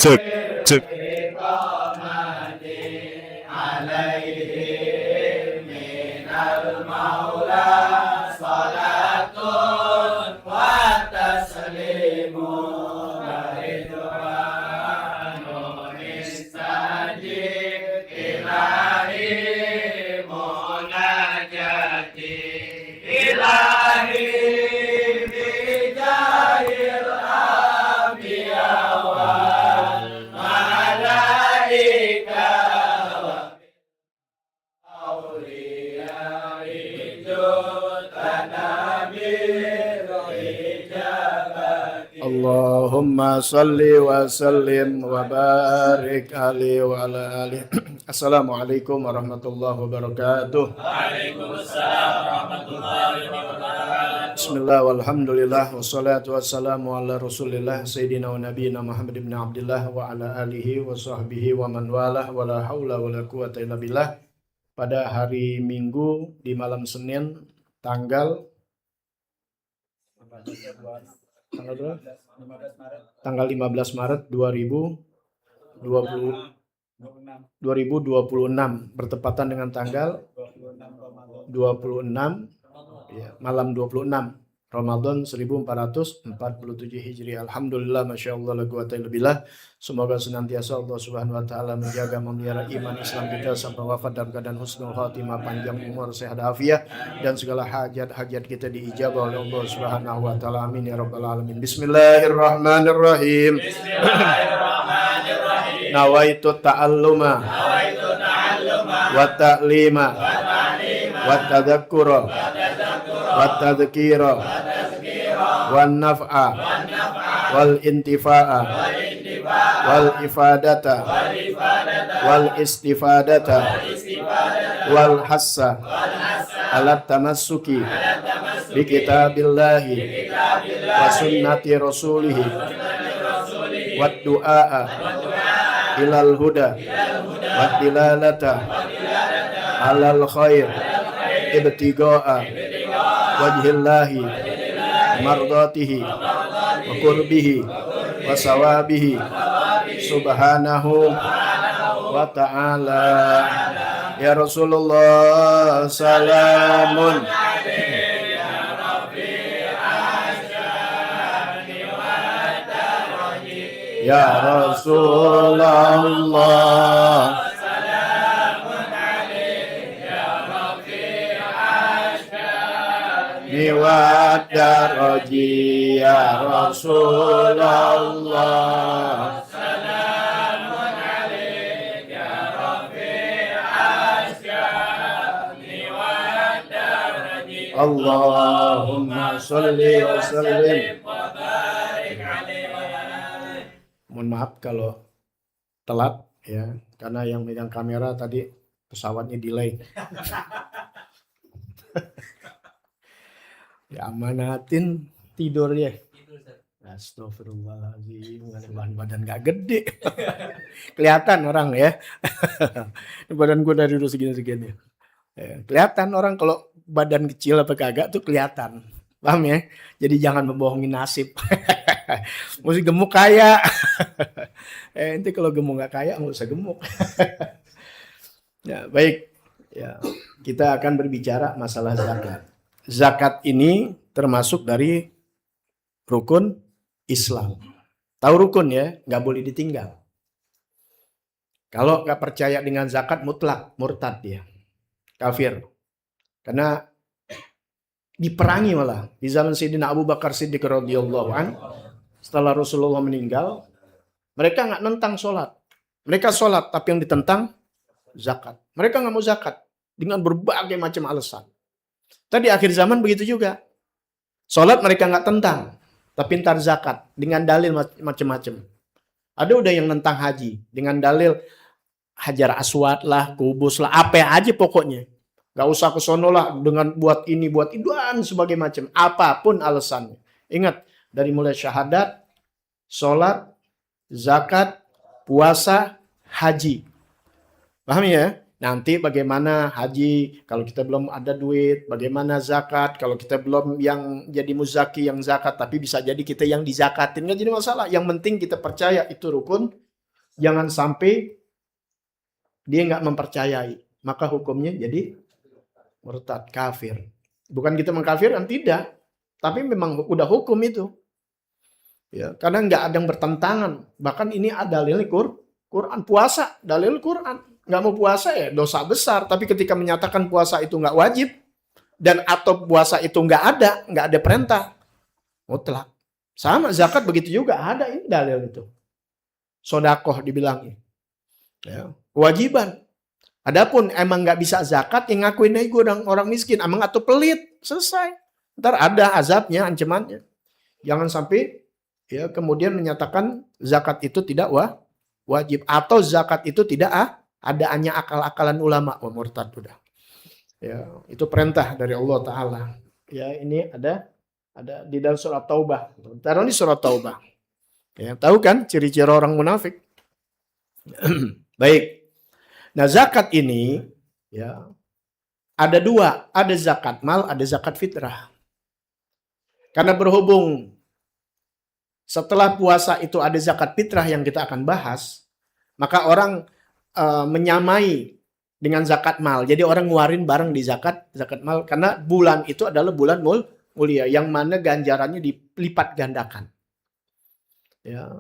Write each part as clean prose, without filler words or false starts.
Cek, cek. Allahumma salli wa sallim wa barik alaihi wa ala alihi. Assalamualaikum warahmatullahi wabarakatuh. Waalaikumsalam warahmatullahi wabarakatuh. Bismillah walhamdulillah wassalatu wassalamu ala rasulillah sayyidina wa nabiyina Muhammad ibn Abdullah wa ala alihi wa sahbihi wa man walah wa la hawla wa la quwata illa billah. Pada hari Minggu di malam Senin tanggal tanggal 15 Maret 2026 bertepatan dengan tanggal 26 ya, malam 26 Ramadan 1447 Hijriah. Alhamdulillah, Masya Allah, la quwata illa billah. Semoga senantiasa Allah Subhanahu wa Ta'ala menjaga memelihara iman Islam kita sampai wafat dalam keadaan husnul khatimah, panjang umur, sehat afiat, dan segala hajat-hajat kita diijabah oleh Allah Subhanahu wa Ta'ala. Amin ya rabbal alamin. Bismillahirrahmanirrahim. Bismillahirrahmanirrahim. Nawaitu ta'alluma wa ta'lima wa tadhakkura wa tadhkira wa naf'a wal intifa'a wal ifadata wal istifadata wal hassa ala tamassuki bi kitabillahi wa sunnati rasulihi wa du'a ilal huda wa dilalata alal khair ibtiga'a wajhillahi mardatihi wa qurbihi wa sawabihi subhanahu wa ta'ala. Ya Rasulullah, salamun ya Rasulullah, wa daraji ya Rasulullah, salamun alaika ya Rafi' asyami wa daraji. Allahumma sholli wa sallim wa barik alaihi. Mohon maaf kalau telat ya, karena yang megang kamera tadi pesawatnya delay. Diamanatin tidur ya. Astagfirullahaladzim, badan gak gede. Kelihatan orang ya. Badan gue dari dulu segini-segini. Kelihatan orang kalau badan kecil apa kagak tuh kelihatan. Paham ya? Jadi jangan membohongi nasib. Mesti gemuk kaya. Nanti kalau gemuk gak kaya nggak usah gemuk. Ya, baik. Ya, kita akan berbicara masalah zakat. Zakat ini termasuk dari rukun Islam. Tahu rukun ya, nggak boleh ditinggal. Kalau nggak percaya dengan zakat mutlak, murtad dia, kafir. Karena diperangi malah di zaman Sayyidina Abu Bakar Siddiq radhiyallahu an. Setelah Rasulullah meninggal, mereka nggak nentang sholat. Mereka sholat, tapi yang ditentang zakat. Mereka nggak mau zakat dengan berbagai macam alasan. Tadi akhir zaman begitu juga. Sholat mereka nggak tentang, tapi ntar zakat dengan dalil macam-macam. Ada udah yang nentang haji dengan dalil Hajar Aswad lah, kubus lah, apa aja pokoknya. Nggak usah ke sono lah dengan buat ini, buat itu, dan sebagainya macam. Apapun alasannya. Ingat, dari mulai syahadat, sholat, zakat, puasa, haji. Paham ya? Nanti bagaimana haji kalau kita belum ada duit, bagaimana zakat kalau kita belum yang jadi muzaki yang zakat, tapi bisa jadi kita yang dizakatin, nggak jadi masalah. Yang penting kita percaya itu rukun, jangan sampai dia nggak mempercayai, maka hukumnya jadi murtad, kafir. Bukan kita mengkafirkan, tidak, tapi memang udah hukum itu. Ya, karena nggak ada yang bertentangan. Bahkan ini ada dalil Quran, puasa, dalil Quran. Nggak mau puasa ya dosa besar, tapi ketika menyatakan puasa itu nggak wajib, dan atau puasa itu nggak ada perintah, mutlak. Sama zakat begitu juga, ada ini dalil itu. Sodakoh dibilangin. Ya, kewajiban. Adapun emang nggak bisa zakat, yang ngakuin aja gue orang miskin, emang atau pelit, selesai. Ntar ada azabnya, ancamannya. Jangan sampai ya kemudian menyatakan zakat itu tidak wajib, atau zakat itu tidak ada hanya akal-akalan ulama, murtad udah. Ya, itu perintah dari Allah Ta'ala. Ya, ini ada di dalam surat Taubah. Taruh di surat Taubah. Ya, tahu kan ciri-ciri orang munafik? Baik. Nah, zakat ini ya ada dua, ada zakat mal, ada zakat fitrah. Karena berhubung setelah puasa itu ada zakat fitrah yang kita akan bahas, maka orang menyamai dengan zakat mal. Jadi orang ngeluarin bareng di zakat mal, karena bulan itu adalah bulan mulia yang mana ganjarannya dilipat gandakan. Ya.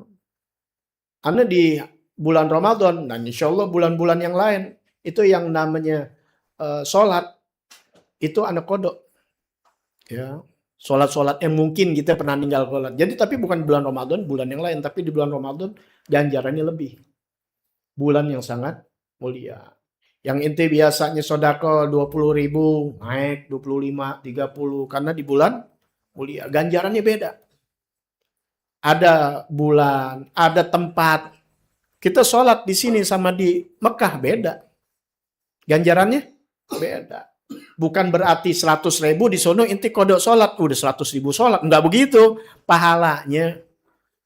Karena di bulan Ramadan dan insya Allah bulan-bulan yang lain itu yang namanya sholat itu anak kodok. Ya. Sholat-sholat yang mungkin kita pernah ninggal sholat. Jadi tapi bukan bulan Ramadan, bulan yang lain, tapi di bulan Ramadan ganjarannya lebih. Bulan yang sangat mulia. Yang inti biasanya sodako 20.000, naik 25, 30. Karena di bulan mulia. Ganjarannya beda. Ada bulan, ada tempat. Kita sholat di sini sama di Mekah beda. Ganjarannya beda. Bukan berarti 100.000 di sono inti kodok sholat. Udah 100.000 sholat. Enggak begitu. Pahalanya.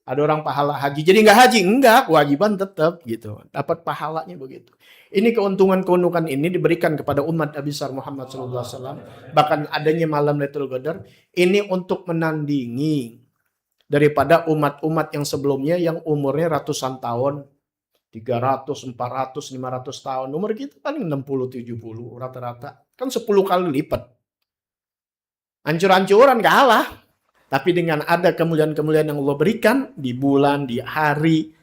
Ada orang pahala haji, jadi nggak haji, enggak, kewajiban tetap gitu, dapat pahalanya begitu. Ini keuntungan ini diberikan kepada umat Nabi besar Muhammad SAW. Bahkan adanya malam Lailatul Qadar ini untuk menandingi daripada umat-umat yang sebelumnya yang umurnya ratusan tahun, 300, 400, 500 tahun. Umur kita paling 60, 70 rata-rata, kan 10 kali lipat. Hancur-hancuran kalah. Tapi dengan ada kemuliaan-kemuliaan yang Allah berikan di bulan, di hari,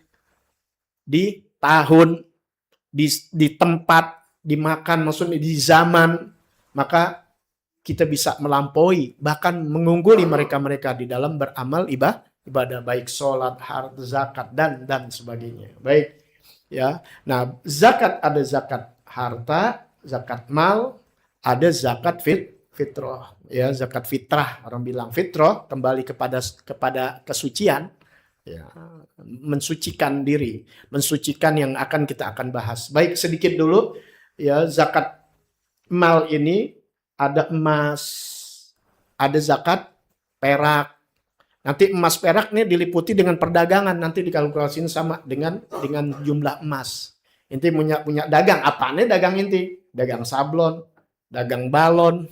di tahun, di tempat, dimakan, maksudnya di zaman, maka kita bisa melampaui, bahkan mengungguli mereka-mereka di dalam beramal ibadah, baik sholat, harta, zakat, dan sebagainya. Baik, ya. Nah, zakat ada zakat harta, zakat mal, ada zakat fitrah, ya, zakat fitrah, orang bilang fitrah kembali kepada kesucian, ya, mensucikan diri, mensucikan yang kita akan bahas. Baik, sedikit dulu ya, zakat mal ini ada emas, ada zakat perak. Nanti emas perak nih diliputi dengan perdagangan, nanti dikalkulasiin sama dengan jumlah emas. Inti punya dagang, apanya dagang inti? Dagang sablon, dagang balon,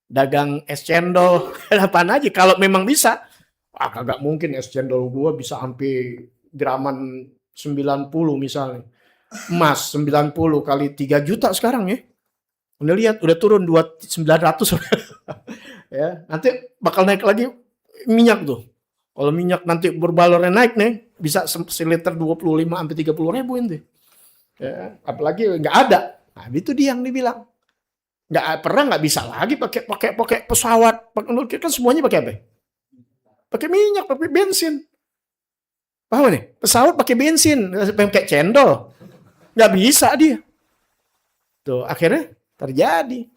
dagang es cendol, apaan aja kalau memang bisa. Kagak mungkin es cendol gua bisa sampai graman 90 misalnya. Emas 90 kali 3 juta sekarang ya. Udah lihat udah turun 900. Ya, nanti bakal naik lagi minyak tuh. Kalau minyak nanti berbalornya naik nih, bisa seliter 25 sampai 30.000 ini. Ya, apalagi nggak ada. Nah, itu dia yang dibilang. Nggak bisa lagi pakai pesawat, kan semuanya pakai apa? Pakai minyak, pakai bensin. Paham nih? Pesawat pakai bensin, pakai cendol, nggak bisa dia. Tuh akhirnya terjadi.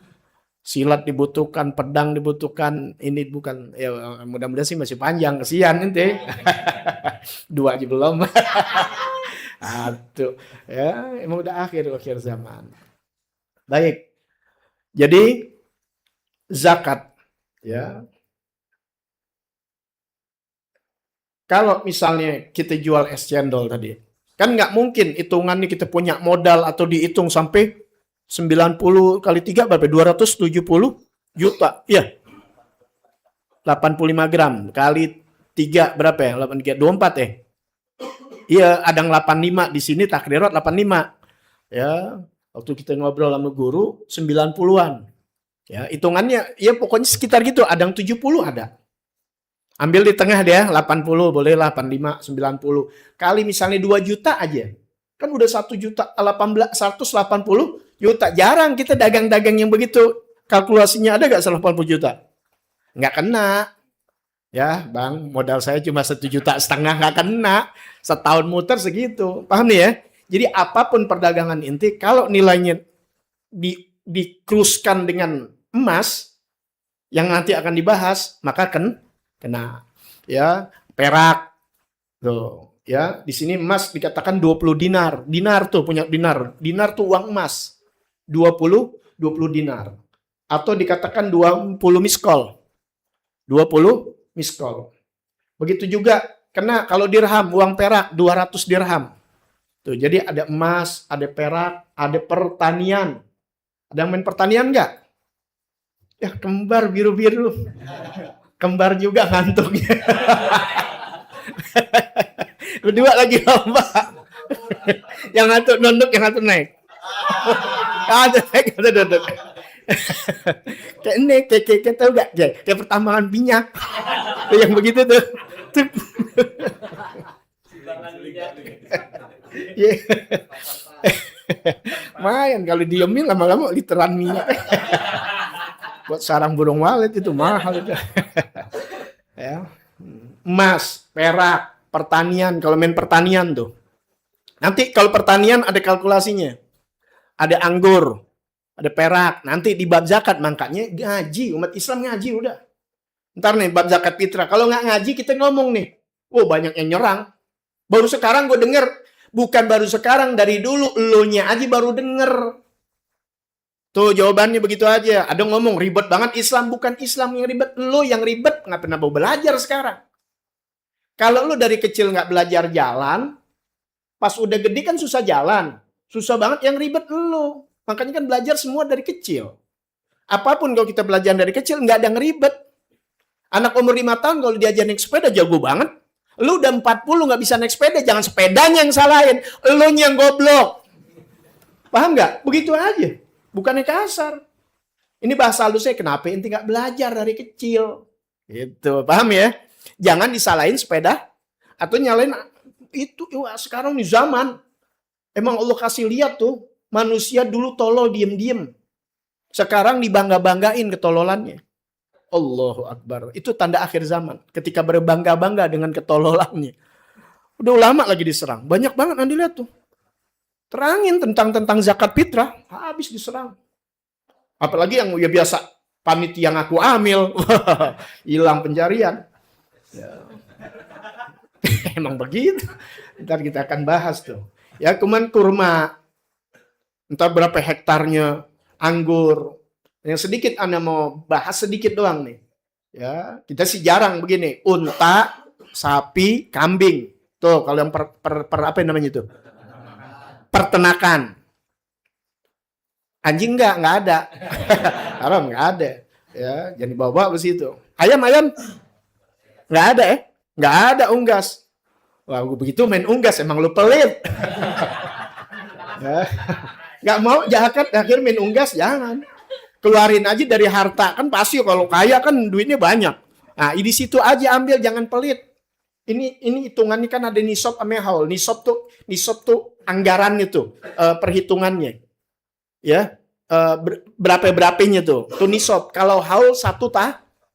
Silat dibutuhkan, pedang dibutuhkan, ini bukan, ya mudah-mudahan sih masih panjang, kesian nanti. 2 aja belum. Tuh, ya emang udah akhir zaman. Baik. Jadi zakat, ya. Kalau misalnya kita jual es cendol tadi, kan nggak mungkin hitungannya kita punya modal atau dihitung sampai 90 kali 3 berapa? 270 juta. Iya. 85 gram kali 3 berapa ya? 83, 24 ya? Iya, Adang 85 di sini takdirat 85. Ya, waktu kita ngobrol sama guru 90-an. Ya, hitungannya ya pokoknya sekitar gitu, Adang 70 ada. Ambil di tengah dia 80, boleh 85, 90. Kali misalnya 2 juta aja. Kan udah 1 juta 18 180 juta. Jarang kita dagang-dagang yang begitu. Kalkulasinya ada gak 180 juta? Nggak kena. Ya, Bang, modal saya cuma 1,5 juta, nggak kena. Setahun muter segitu. Paham nih ya? Jadi apapun perdagangan inti, kalau nilainya dikruskan dengan emas, yang nanti akan dibahas, maka kena. Ya, perak. Tuh, ya, di sini emas dikatakan 20 dinar. Dinar tuh punya dinar. Dinar tuh uang emas. 20 dinar. Atau dikatakan 20 miskol. 20 miskol. Begitu juga kena kalau dirham, uang perak 200 dirham. Tuh, jadi ada emas, ada perak, ada pertanian. Ada yang main pertanian nggak? Ya, kembar biru-biru. Kembar juga ngantuknya. Berdua lagi lomba. Yang ngantuk nunduk, yang ngantuk naik. Ada naik, ada duduk. Kayak ini, kayak tahu gak? Kayak pertambangan minyak. Tuh yang begitu tuh. Yeah. Mayan kalau diemin lama-lama literan minyak. Buat sarang burung walet itu mahal itu. Ya. Emas, perak, pertanian, kalau main pertanian tuh. Nanti kalau pertanian ada kalkulasinya. Ada anggur, ada perak. Nanti di bab zakat makanya ngaji, umat Islam ngaji udah. Ntar nih bab zakat fitrah. Kalau nggak ngaji kita ngomong nih. Oh, banyak yang nyerang. Baru sekarang gue denger. Bukan baru sekarang, dari dulu. Elunya aja baru denger. Tuh jawabannya begitu aja. Ada ngomong ribet banget Islam. Bukan Islam yang ribet. Lo yang ribet. Nggak pernah mau belajar sekarang. Kalau lo dari kecil nggak belajar jalan. Pas udah gede kan susah jalan. Susah banget yang ribet lo. Makanya kan belajar semua dari kecil. Apapun kalau kita belajar dari kecil, nggak ada yang ribet. Anak umur 5 tahun kalau diajar naik sepeda jago banget. Lu udah 40 nggak bisa naik sepeda, jangan sepedanya yang salahin. Lu yang goblok. Paham nggak? Begitu aja. Bukannya kasar. Ini bahasa halusnya, kenapa ente nggak belajar dari kecil? Gitu, paham ya? Jangan disalahin sepeda atau nyalain itu. Wah, sekarang nih zaman. Emang Allah kasih lihat tuh, manusia dulu tolol diem-diem. Sekarang dibangga-banggain ketololannya. Allahu Akbar. Itu tanda akhir zaman. Ketika berbangga-bangga dengan ketololannya. Udah ulama lagi diserang. Banyak banget nanti lihat tuh. Terangin tentang zakat fitrah. Habis diserang. Apalagi yang ya biasa. Panitia ngaku amil. Hilang pencarian. Ya. Emang begitu. Ntar kita akan bahas tuh. Ya, kemudian kurma. Entah berapa hektarnya. Anggur. Yang sedikit Anda mau bahas sedikit doang nih. Ya, kita sih jarang begini. Unta, sapi, kambing. Tuh, kalau yang apa namanya itu? Pertenakan. Anjing nggak ada. Haram nggak ada. Ya, jangan dibawa ke situ. Ayam nggak ada ya? Nggak ada unggas. Wah, begitu main unggas emang lu pelit. Ya. Nggak mau jahat akhir main unggas jangan. Keluarin aja dari harta, kan pasti kalau kaya kan duitnya banyak. Nah, di situ aja ambil, jangan pelit. Ini hitungannya kan ada nisab sama haul. Nisab tuh anggarannya tuh, perhitungannya. Ya, berapa-berapanya tuh nisab. Kalau haul 1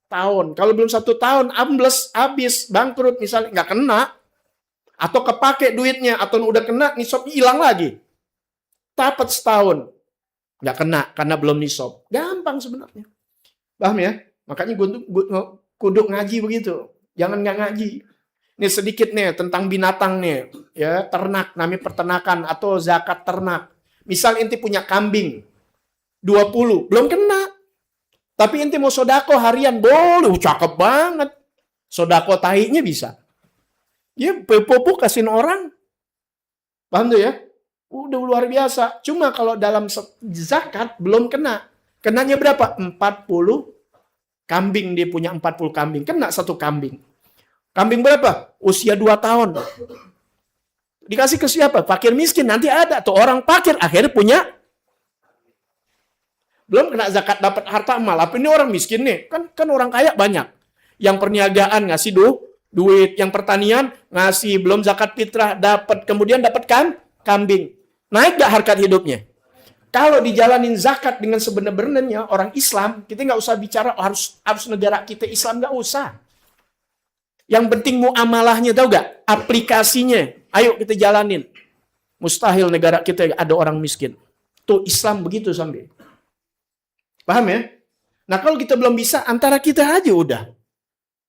tahun, kalau belum 1 tahun ambles, habis, bangkrut misalnya, nggak kena. Atau kepake duitnya, atau udah kena, nisabnya hilang lagi. Dapat setahun. Nggak kena karena belum nisab. Gampang sebenarnya. Paham ya? Makanya gue kudu ngaji begitu. Jangan nggak ngaji. Ini sedikit nih tentang binatang nih. Ya, ternak, namanya peternakan atau zakat ternak. Misal inti punya kambing 20, belum kena. Tapi inti mau sodako harian, boleh, cakep banget. Sodako tahinya bisa. Ya, pupuk kasihin orang. Paham tuh ya? Udah luar biasa. Cuma kalau dalam zakat belum kena. Kenanya berapa? 40 kambing, dia punya 40 kambing. Kena satu kambing. Kambing berapa? Usia 2 tahun. Dikasih ke siapa? Fakir miskin. Nanti ada tuh orang fakir akhirnya punya. Belum kena zakat dapat harta amal. Apa ini orang miskin nih? Kan orang kaya banyak. Yang perniagaan ngasih duit, yang pertanian ngasih, belum zakat fitrah dapat, kemudian dapat kambing. Naik gak harkat hidupnya? Kalau dijalanin zakat dengan sebenar-benarnya orang Islam, kita nggak usah bicara harus negara kita Islam, nggak usah. Yang penting muamalahnya, tahu gak? Aplikasinya. Ayo kita jalanin. Mustahil negara kita ada orang miskin. Tuh Islam begitu sampai. Paham ya? Nah kalau kita belum bisa, antara kita aja udah.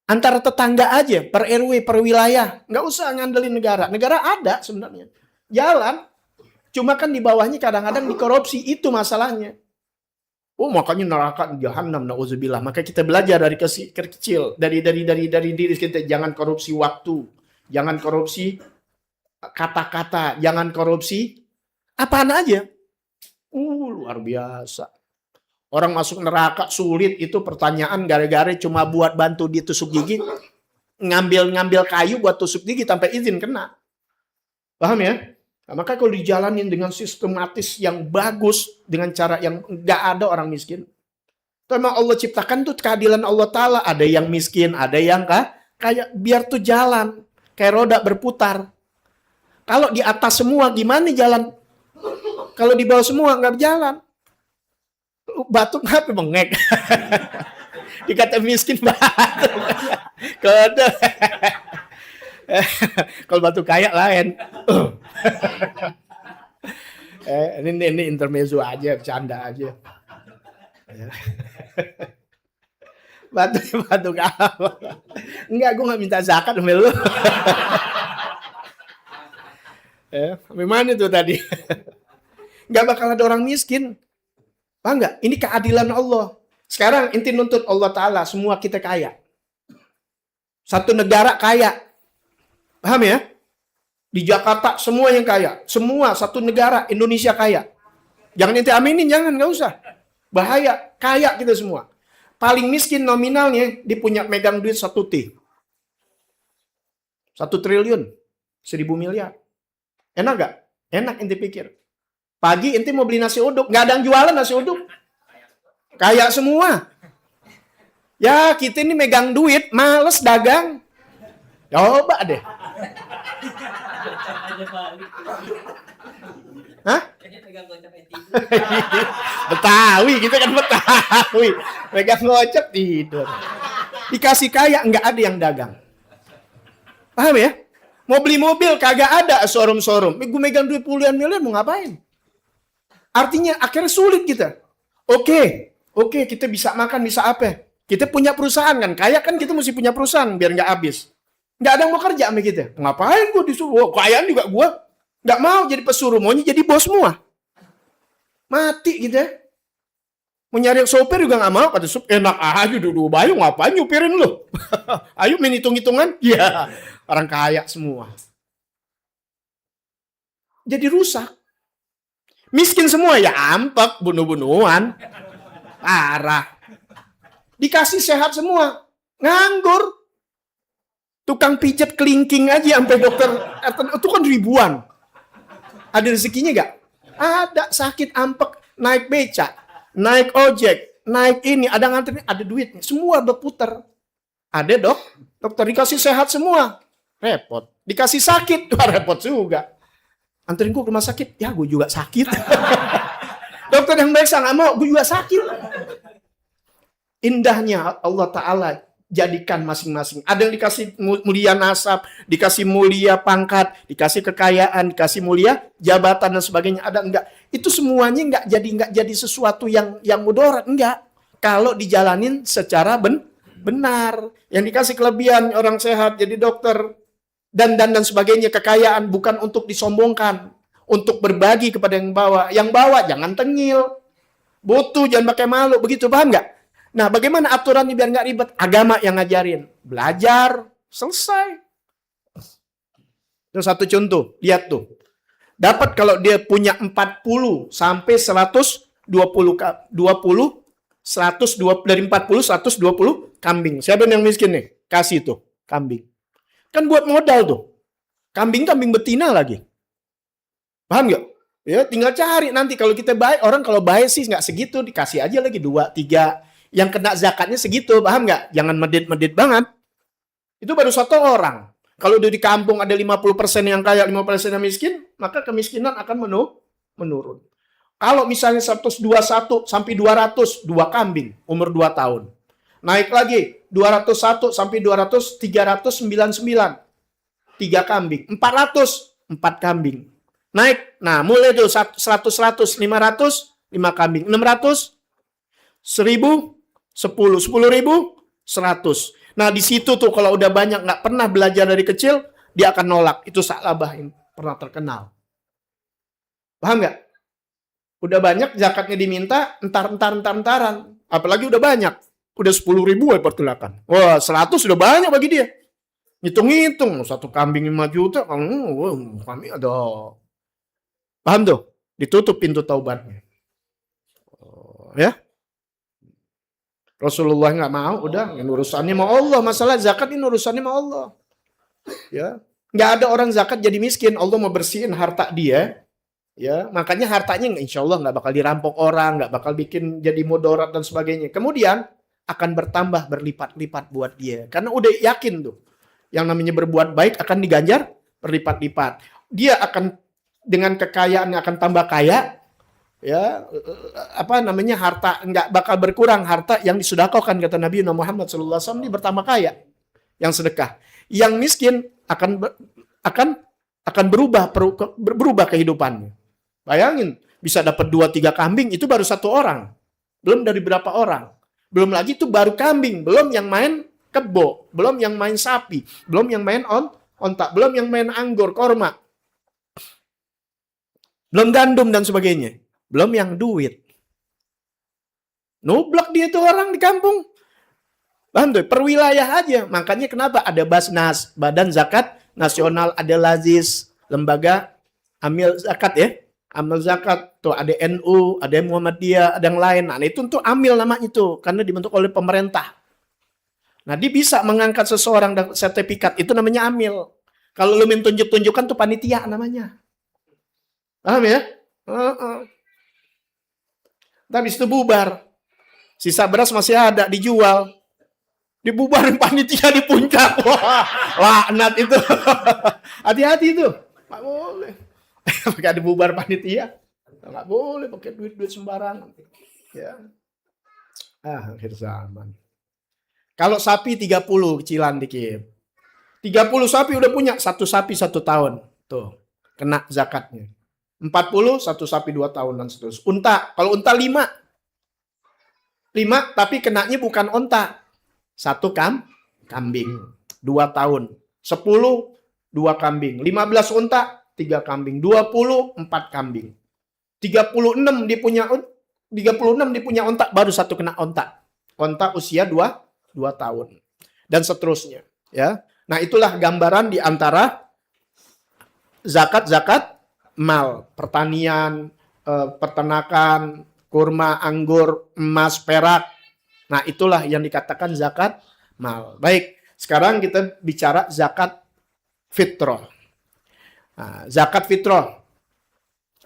Antara tetangga aja, per RW, per wilayah. Nggak usah ngandelin negara. Negara ada sebenarnya. Jalan. Cuma kan di bawahnya kadang-kadang dikorupsi. Itu masalahnya. Oh makanya neraka jahanam, na'udzubillah. Maka kita belajar dari kecil. Dari diri kita. Jangan korupsi waktu. Jangan korupsi kata-kata. Jangan korupsi apaan aja. Luar biasa. Orang masuk neraka sulit itu pertanyaan gara-gara cuma buat bantu ditusuk gigi. Ngambil kayu buat tusuk gigi tanpa izin kena. Paham ya? Nah, maka kalau dijalanin dengan sistematis yang bagus, dengan cara yang nggak ada orang miskin. Itu memang Allah ciptakan tuh keadilan Allah Ta'ala. Ada yang miskin, ada yang kayak biar tuh jalan. Kayak roda berputar. Kalau di atas semua gimana jalan? Kalau di bawah semua nggak berjalan. Batuk apa bengek? Dikata miskin batuk. Kode. Kalau batu kaya lain. Ini intermezzo aja, bercanda aja. Batu apa? Enggak, gue nggak minta zakat sama lu. Gimana tuh tadi? Nggak bakal ada orang miskin. Paham nggak? Ini keadilan Allah. Sekarang inti nuntut Allah Ta'ala, semua kita kaya. Satu negara kaya. Paham ya? Di Jakarta semua yang kaya. Semua satu negara Indonesia kaya. Jangan ente aminin, jangan, nggak usah. Bahaya, kaya kita semua. Paling miskin nominalnya dia punya megang duit 1 T. 1 triliun. 1000 miliar. Enak gak? Enak ente pikir. Pagi ente mau beli nasi uduk, nggak ada yang jualan nasi uduk. Kaya semua. Ya kita ini megang duit, males dagang. Coba deh. Hah? Betawi, kita kan Betawi. Megang gocap tidur. Dikasih kaya, nggak ada yang dagang. Paham ya? Mau beli mobil, kagak ada showroom-showroom. Gue megang duit puluhan miliar, mau ngapain? Artinya akhirnya sulit kita. Oke, kita bisa makan, bisa apa? Kita punya perusahaan kan, kaya kan kita mesti punya perusahaan biar nggak habis. Nggak ada yang mau kerja sama kita. Ngapain gue disuruh? Kayaan juga gue. Nggak mau jadi pesuruh, maunya jadi bos semua. Mati gitu ya. Mau nyari sopir juga nggak mau. Kata sopir, enak aja duduk bayu, ngapain nyupirin lu? Ayo main hitung-hitungan. Ya, orang kaya semua. Jadi rusak. Miskin semua, ya ampek, bunuh-bunuhan. Parah. Dikasih sehat semua. Nganggur. Tukang pijat kelingking aja sampai dokter. Itu kan ribuan. Ada rezekinya gak? Ada, sakit, ampek, naik becak, naik ojek, naik ini, ada ngantri, ada duitnya. Semua berputar. Ada dokter dikasih sehat semua. Repot. Dikasih sakit, repot juga. Anterin gue ke rumah sakit, ya gue juga sakit. Dokter yang baik nggak mau, gue juga sakit. Indahnya Allah Ta'ala jadikan masing-masing. Ada yang dikasih mulia nasab, dikasih mulia pangkat, dikasih kekayaan, dikasih mulia jabatan dan sebagainya. Ada enggak? Itu semuanya enggak jadi sesuatu yang mudarat, enggak. Kalau dijalanin secara benar. Yang dikasih kelebihan orang sehat jadi dokter dan sebagainya, kekayaan bukan untuk disombongkan, untuk berbagi kepada yang bawa. Yang bawa jangan tengil. Butuh jangan pakai malu, begitu, paham enggak? Nah, bagaimana aturannya biar nggak ribet? Agama yang ngajarin. Belajar, selesai. Itu satu contoh. Lihat tuh. Dapat kalau dia punya 40 sampai 120 dari 40 120 kambing. Siapa yang miskin nih? Kasih tuh kambing. Kan buat modal tuh. Kambing betina lagi. Paham nggak? Ya, tinggal cari nanti kalau kita baik, orang kalau baik sih nggak segitu, dikasih aja lagi 2, 3. Yang kena zakatnya segitu, paham nggak? Jangan medit-medit banget. Itu baru satu orang. Kalau di kampung ada 50% yang kaya, 50% yang miskin, maka kemiskinan akan menurun. Kalau misalnya 121 sampai 200, 2 kambing, umur 2 tahun. Naik lagi, 201 sampai 200, 399. 3 kambing. 400, 4 kambing. Naik, nah mulai tuh 100, 500, 5 kambing. 600, 1000, 10.000, 100. Nah di situ tuh kalau udah banyak nggak pernah belajar dari kecil, dia akan nolak. Itu Sa'labah yang pernah terkenal. Paham nggak? Udah banyak zakatnya diminta, entaran. Apalagi udah banyak. Udah 10.000 ya pertulakan. Wah 100 udah banyak bagi dia. Hitung-hitung, 1 kambing 5 juta. Kami ada. Paham tuh? Ditutup pintu taubatnya. Ya? Rasulullah nggak mau, udah urusannya mau Allah. Masalah zakat ini urusannya mau Allah. Ya, nggak ada orang zakat jadi miskin. Allah mau bersihin harta dia. Ya, makanya hartanya insya Allah nggak bakal dirampok orang, nggak bakal bikin jadi mudarat dan sebagainya. Kemudian akan bertambah berlipat-lipat buat dia, karena udah yakin tuh, yang namanya berbuat baik akan diganjar berlipat-lipat. Dia akan dengan kekayaannya akan tambah kaya. Ya, harta nggak bakal berkurang, harta yang disudahkan kata Nabi Muhammad SAW ini bertambah kaya, yang sedekah. Yang miskin akan berubah kehidupannya. Bayangin, bisa dapat 2-3 kambing, itu baru 1 orang. Belum dari berapa orang. Belum lagi itu baru kambing, belum yang main kebo, belum yang main sapi, belum yang main ontak, belum yang main anggur, korma. Belum gandum dan sebagainya. Belum yang duit. Nublak dia tuh orang di kampung. Paham tuh? Per wilayah aja. Makanya kenapa ada Basnas, Badan Zakat Nasional, ada Lazis, lembaga amil zakat ya. Amil zakat. Tuh ada NU, ada Muhammadiyah, ada yang lain. Nah itu untuk amil namanya itu. Karena dibentuk oleh pemerintah. Nah dia bisa mengangkat seseorang dapat sertifikat. Itu namanya amil. Kalau lu minta tunjuk-tunjukkan tuh panitia namanya. Paham ya? Habis itu bubar. Sisa beras masih ada, dijual. Dibubarin panitia di puncak. Wah, laknat itu. Hati-hati itu. Nggak boleh. Pakai dibubar panitia. Nggak boleh pakai duit-duit sembarangan. Ya. Akhir zaman. Kalau sapi 30 kecilan dikit. 30 sapi udah punya, 1 sapi 1 tahun. Tuh, kena zakatnya. 40, 1 sapi 2 tahun dan seterusnya. Unta, kalau unta 5 tapi kenanya bukan unta. 1 kambing, 2 tahun. 10, 2 kambing. 15 unta, 3 kambing. 20, 4 kambing. 36 dia punya unta, baru 1 kena unta. Unta usia 2 tahun. Dan seterusnya. Ya. Nah itulah gambaran di antara zakat-zakat mal, pertanian, peternakan, kurma, anggur, emas, perak. Nah, itulah yang dikatakan zakat mal. Baik, sekarang kita bicara zakat fitrah. Nah, zakat fitrah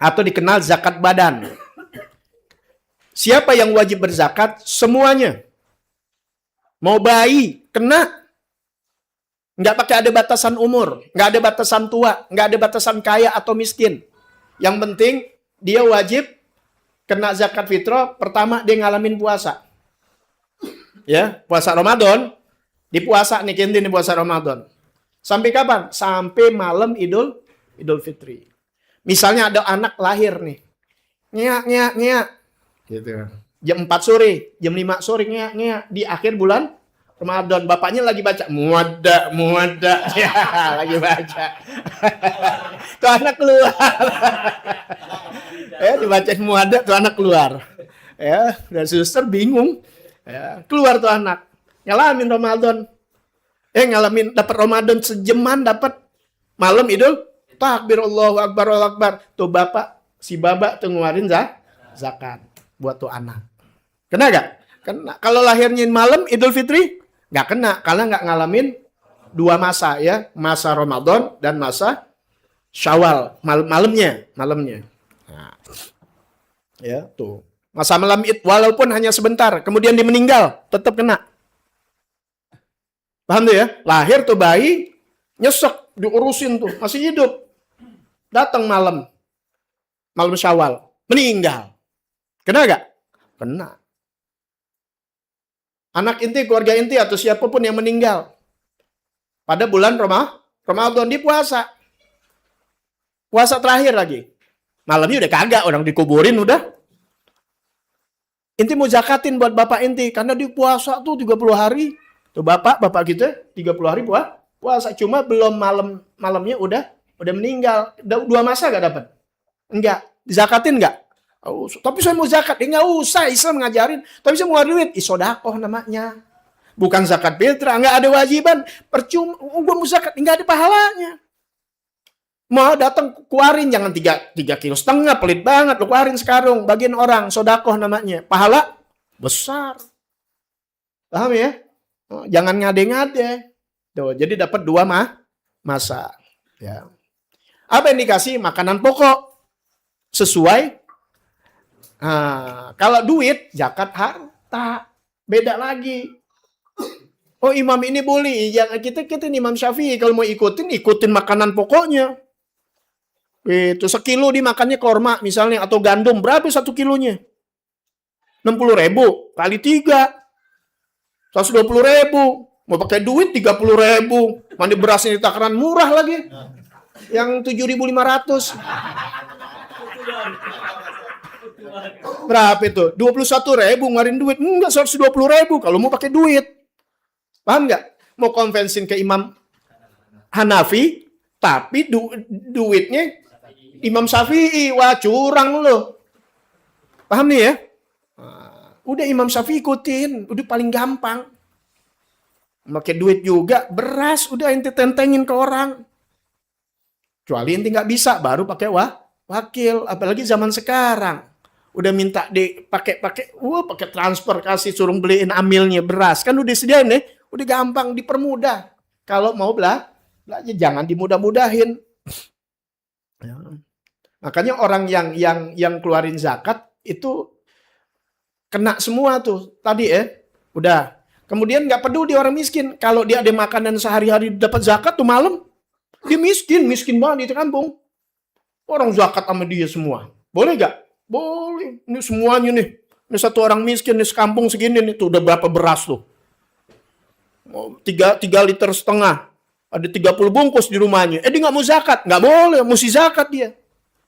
atau dikenal zakat badan. Siapa yang wajib berzakat? Semuanya. Mau bayi, kena. Nggak pakai ada batasan umur, nggak ada batasan tua, nggak ada batasan kaya atau miskin. Yang penting dia wajib kena zakat fitrah. Pertama dia ngalamin puasa. Ya, puasa Ramadan. Dipuasa nih kintin di puasa Ramadan. Sampai kapan? Sampai malam Idul Fitri. Misalnya ada anak lahir nih. Nyak. Gitu. Jam 4 sore, jam 5 sore nyak di akhir bulan Ramadan, bapaknya lagi baca muada ya, lagi baca. Tuh anak keluar. Ya, dibacain muada, tuh anak keluar. Ya, dan suster bingung. Ya, keluar tuh anak. Ngalamin Ramadan. Ngalamin dapat Ramadan sejaman, dapat malam Idul takbir Allahu Akbar. Tuh bapak, si baba tuh ngeluarin zakat buat tuh anak. Kena gak? Kena. Kalau lahirnya malam Idul Fitri, nggak kena. Karena nggak ngalamin dua masa ya. Masa Ramadan dan masa Syawal. Malamnya. Nah, ya tuh. Masa malam Id, walaupun hanya sebentar. Kemudian dia meninggal, tetap kena. Paham tuh ya? Lahir tuh bayi, nyesek, diurusin tuh. Masih hidup. Datang malam Syawal. Meninggal. Kena gak? Kena. Anak inti, keluarga inti, atau siapapun yang meninggal pada bulan Ramadan, dia puasa. Puasa terakhir lagi. Malamnya udah kagak, orang dikuburin udah. Inti mau zakatin buat bapak inti, karena dia puasa tuh 30 hari. Tuh bapak kita 30 hari puasa. Cuma belum malamnya udah meninggal. Dua masa gak dapat? Enggak. Dizakatin gak? Oh, tapi saya mau zakat, nggak usah, Islam ngajarin. Tapi saya mau duit, sodakoh namanya. Bukan zakat fitrah, nggak ada wajiban. Percuma, gue mau zakat, nggak ada pahalanya. Mau datang keluarin, jangan 3,5 kilo, pelit banget. Lu keluarin sekarang, bagian orang, sodakoh namanya. Pahala besar. Paham ya? Oh, jangan ngade-ngade. Tuh, jadi dapat dua masa. Ya. Apa yang dikasih? Makanan pokok. Sesuai. Nah, kalau duit, zakat harta. Beda lagi. Oh, imam ini boleh. Ya, kita Imam Syafi'i. Kalau mau ikutin makanan pokoknya. Itu sekilo dimakannya korma misalnya. Atau gandum. Berapa 1 kilonya? 60.000 kali 3. 120.000. Mau pakai duit 30.000. Mandi berasnya di takaran murah lagi. Yang 7.500. Berapa itu? 21.000 ngeluarin duit. Enggak, 120.000 kalau mau pakai duit. Paham nggak? Mau konvensin ke Imam Hanafi, tapi duitnya Imam Syafi'i. Wah, curang lo. Paham nih ya? Udah Imam Syafi'i ikutin. Udah paling gampang. Pakai duit juga. Beras udah ente tentengin ke orang. Kecuali ente nggak bisa, baru pakai wakil. Apalagi zaman sekarang. Udah minta pakai transfer, kasih suruh beliin amilnya beras. Kan udah sediain nih, udah gampang, dipermudah. Kalau mau belajar jangan dimudah-mudahin. Ya. Makanya orang yang keluarin zakat itu kena semua tuh tadi udah. Kemudian nggak peduli orang miskin. Kalau dia ada makanan sehari-hari dapat zakat tuh malam, dia miskin banget di kampung. Orang zakat sama dia semua. Boleh gak? Boleh. Ini semuanya nih. Ini satu orang miskin nih sekampung segini nih. Tuh udah berapa beras tuh? 3,5 liter. Ada 30 bungkus di rumahnya. Dia nggak mau zakat. Nggak boleh. Mesti zakat dia.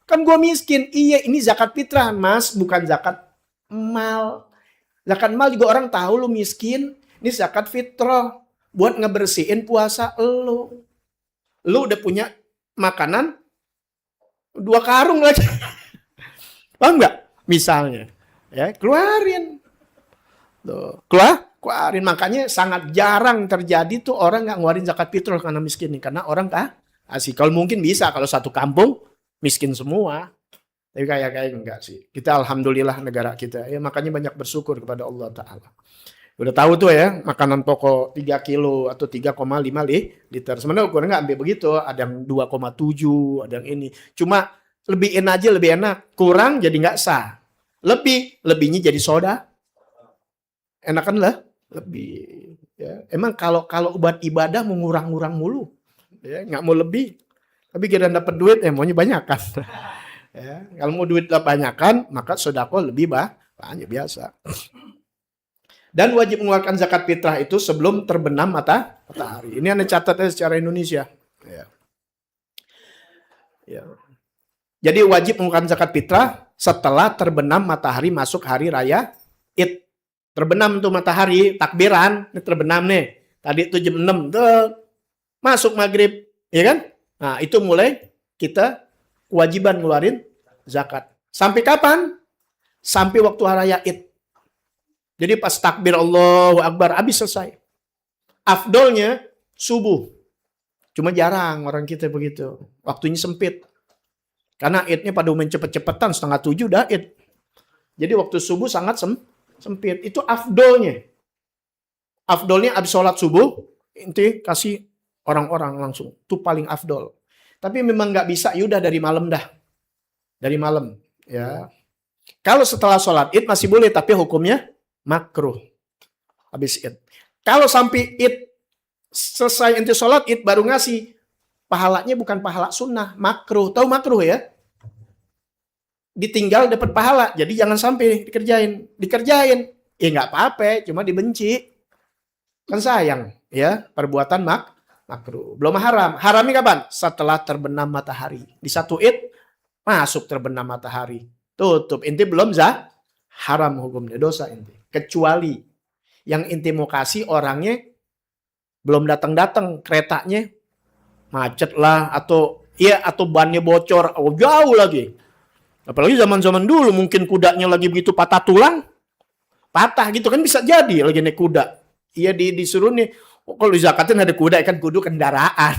Kan gue miskin. Iya, ini zakat fitrah, Mas. Bukan zakat mal. Zakat mal juga orang tahu lu miskin. Ini zakat fitrah. Buat ngebersihin puasa lu. Lu udah punya makanan 2 karung lagi. Paham nggak? Misalnya, ya keluarin. Tuh, keluarin. Makanya sangat jarang terjadi tuh orang nggak ngeluarin zakat fitrah karena miskin nih. Karena orang asik. Kalau mungkin bisa, kalau satu kampung miskin semua. Tapi kayak enggak sih. Kita alhamdulillah negara kita. Ya makanya banyak bersyukur kepada Allah Ta'ala. Udah tahu tuh ya, makanan pokok 3 kilo atau 3,5 liter. Sebenarnya ukurannya nggak sampai begitu. Ada yang 2,7, ada yang ini. Cuma lebihin aja lebih enak. Kurang jadi nggak sah. Lebihnya jadi soda. Enakan lah. Lebih. Ya. Emang kalau buat ibadah mau ngurang-ngurang mulu. Ya, nggak mau lebih. Tapi kita dapat duit, maunya banyakan. Ya, kalau mau duit banyakan, maka sedekah lebih banyak biasa. Dan wajib mengeluarkan zakat fitrah itu sebelum terbenam matahari. Ini Anda catatnya secara Indonesia. Ya. Ya. Jadi wajib mengeluarkan zakat fitrah setelah terbenam matahari masuk hari raya Id. Terbenam tuh matahari, takbiran, ini terbenam nih. Tadi itu jam 6 tuh masuk maghrib, ya kan? Nah, itu mulai kita kewajiban ngeluarin zakat. Sampai kapan? Sampai waktu hari raya Id. Jadi pas takbir Allahu Akbar habis selesai. Afdolnya subuh. Cuma jarang orang kita begitu. Waktunya sempit. Karena idnya pada umumnya cepet-cepetan, 6:30 udah id. Jadi waktu subuh sangat sempit. Itu afdolnya. Afdolnya abis sholat subuh, inti kasih orang-orang langsung. Itu paling afdol. Tapi memang nggak bisa, yaudah dari malam dah. Dari malam. Ya. Kalau setelah sholat id masih boleh, tapi hukumnya makruh. Habis id. Kalau sampai id selesai inti sholat id baru ngasih, pahalanya bukan pahala sunnah, makruh. Tahu makruh ya? Ditinggal dapat pahala, jadi jangan sampai dikerjain. Ya nggak apa-apa, cuma dibenci. Kan sayang, ya perbuatan makruh. Belum haram. Haramnya kapan? Setelah terbenam matahari. Di satu id masuk terbenam matahari. Tutup. Inti belum haram hukumnya, dosa inti. Kecuali yang inti mau kasih orangnya belum datang-datang, keretanya macet lah, atau bannya bocor, jauh lagi. Apalagi zaman-zaman dulu mungkin kudanya lagi begitu patah tulang, patah gitu kan bisa jadi lagi naik kuda. Iya disuruh nih, kalau zakatin ada kuda kan kudu kendaraan.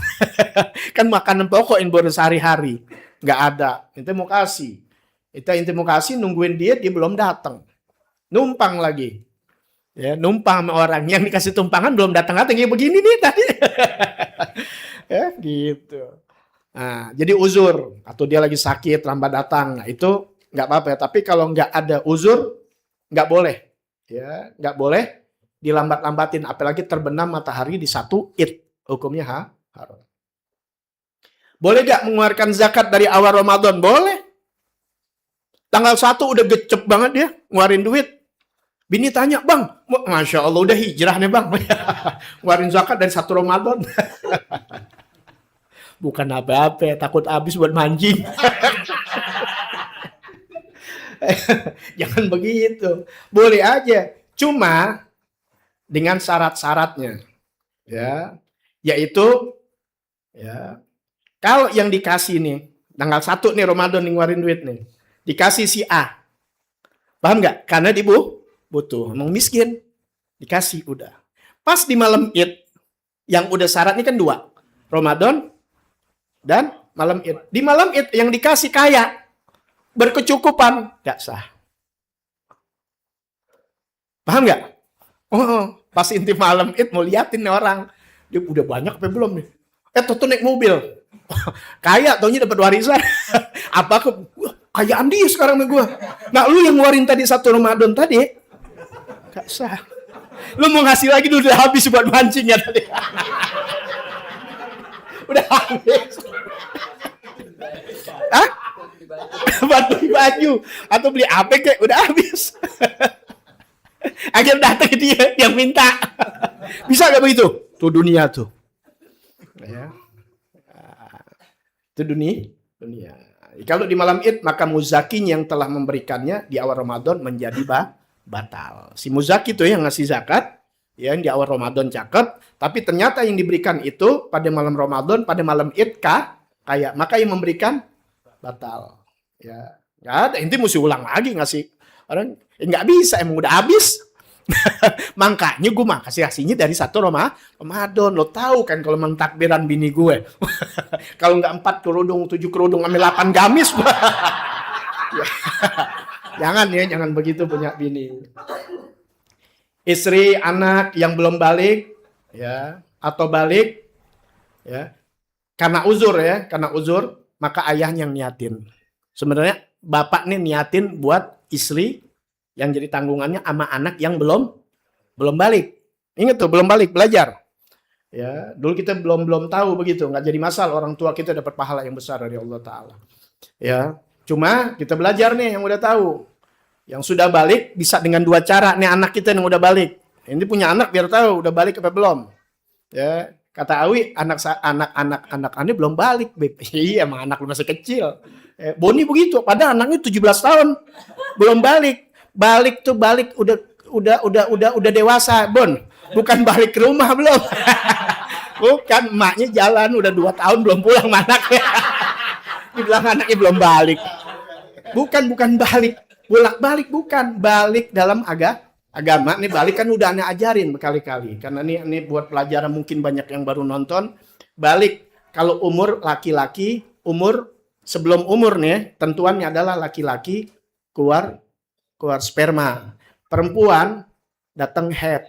Kan makanan pokok yang baru sehari-hari. Nggak ada. Itu mau kasih. Itu mau kasih nungguin dia belum datang. Numpang lagi. Ya, numpang sama orang yang dikasih tumpangan belum datang-datang. Ya begini nih tadi. Ya gitu. Nah, jadi uzur atau dia lagi sakit lambat datang, nah itu nggak apa-apa ya. Tapi kalau nggak ada uzur nggak boleh, ya nggak boleh dilambat-lambatin, apalagi terbenam matahari di satu id, hukumnya haram. Boleh nggak mengeluarkan zakat dari awal Ramadan? Boleh. Tanggal 1 udah gecep banget dia ngeluarin duit. Bini tanya, bang, masya Allah udah hijrah nih bang, ngeluarin zakat dari 1 Ramadan. Bukan apa-apa, takut habis buat mancing. Jangan begitu. Boleh aja. Cuma dengan syarat-syaratnya. Ya. Yaitu ya, kalau yang dikasih nih tanggal 1 nih Ramadan nih ngeluarin duit nih. Dikasih si A. Paham nggak? Karena dia butuh. Emang miskin. Dikasih udah. Pas di malam Id yang udah syaratnya kan 2. Ramadan dan malam Id. Di malam Id yang dikasih kaya, berkecukupan, gak sah. Paham gak? Oh, pas inti malam Id mau liatin nih orang, dia udah banyak apa belum nih? Tuh naik mobil, kaya, taunya dapat warisan. Apa kayaan dia sekarang sama gue? Nah, lu yang ngeluarin tadi 1 Ramadan tadi, gak sah. Lu mau ngasih lagi udah habis buat mancing ya tadi. Udah habis. Hah? Buat beli baju atau beli apa kayak udah habis. Akhirnya datang ke dia yang minta. Bisa gak begitu? Tuh dunia tuh. Ya. Itu dunia. Kalau di malam Id maka muzakin yang telah memberikannya di awal Ramadan menjadi batal. Si muzaki itu yang ngasih zakat, yang di awal Ramadan cakep, tapi ternyata yang diberikan itu pada malam Ramadan, pada malam Id kayak maka yang memberikan batal. Ya, nggak ada. Inti mesti ulang lagi ngasih orang nggak bisa, emang udah habis. Makanya gue mah kasihnya dari 1 Ramadan. Lo tahu kan kalau mentakbiran bini gue. Kalau nggak 4 kerudung, 7 kerudung, ambil 8 gamis. Jangan begitu punya bini. Istri, anak yang belum balik, ya, atau balik, ya, karena uzur, maka ayahnya yang niatin. Sebenarnya bapak nih niatin buat istri yang jadi tanggungannya sama anak yang belum balik. Ingat tuh, belum balik, belajar. Ya, dulu kita belum tahu begitu, nggak jadi masalah, orang tua kita dapat pahala yang besar dari Allah Ta'ala. Ya, cuma kita belajar nih yang udah tahu. Yang sudah balik bisa dengan 2 cara. Nih anak kita yang udah balik. Ini punya anak biar tahu udah balik apa belum. Ya, kata Awi, anak aneh belum balik, Beb. Iya, emang anak lu masih kecil. Boni begitu, padahal anaknya 17 tahun belum balik. Balik udah dewasa, Bon. Bukan balik ke rumah belum. Bukan, emaknya jalan udah 2 tahun belum pulang anaknya. Dibilang anaknya belum balik. Bukan balik. Bolak-balik bukan, balik dalam agama. Nih balik kan udah aneh ajarin berkali-kali. Karena ini buat pelajaran mungkin banyak yang baru nonton. Balik Kalau umur laki-laki, sebelum umur nih, tentuannya adalah laki-laki keluar sperma. Perempuan datang head.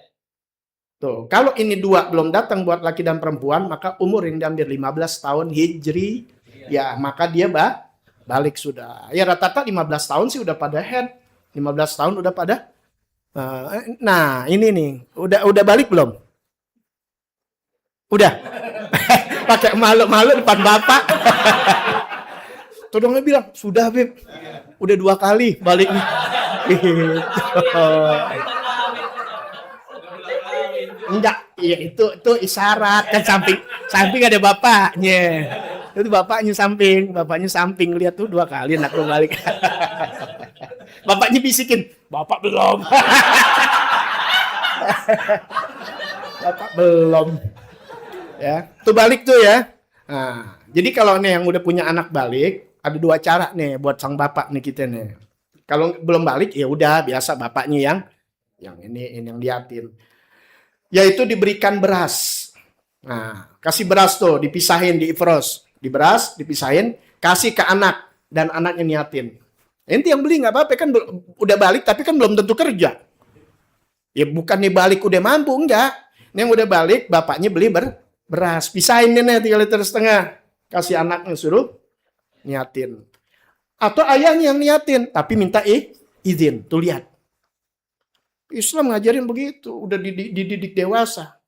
Tuh, kalau ini dua belum datang buat laki dan perempuan, maka umur yang diambil 15 tahun hijri, ya maka dia balik sudah. Ya rata-rata 15 tahun sih udah pada head. 15 tahun udah pada. Nah, ini nih, udah balik belum? Udah. Pakai malu-malu depan bapak. Todongnya bilang, sudah Beb. Udah 2 kali baliknya. Gitu. Enggak, ya itu isyarat kan samping ada bapaknya. Itu bapaknya samping lihat tuh 2 kali anak lu balik. Bapaknya bisikin, bapak belum. Bapak belum. Ya, tuh balik tuh ya. Nah, jadi kalau nih yang udah punya anak balik, ada 2 cara nih buat sang bapak nih kita nih. Kalau belum balik ya udah biasa bapaknya yang ini yang liatin. Yaitu diberikan beras. Nah, kasih beras tuh, dipisahin di ifros. Di beras, dipisahin, kasih ke anak. Dan anaknya niatin. Ente yang beli nggak apa-apa, kan udah balik, tapi kan belum tentu kerja. Ya bukan nih balik udah mampu, enggak. Ini yang udah balik, bapaknya beli beras. Pisahin nih 3,5 liter. Kasih anaknya, suruh niatin. Atau ayahnya yang niatin, tapi minta izin. Tuh lihat. Islam ngajarin begitu, udah dididik dewasa.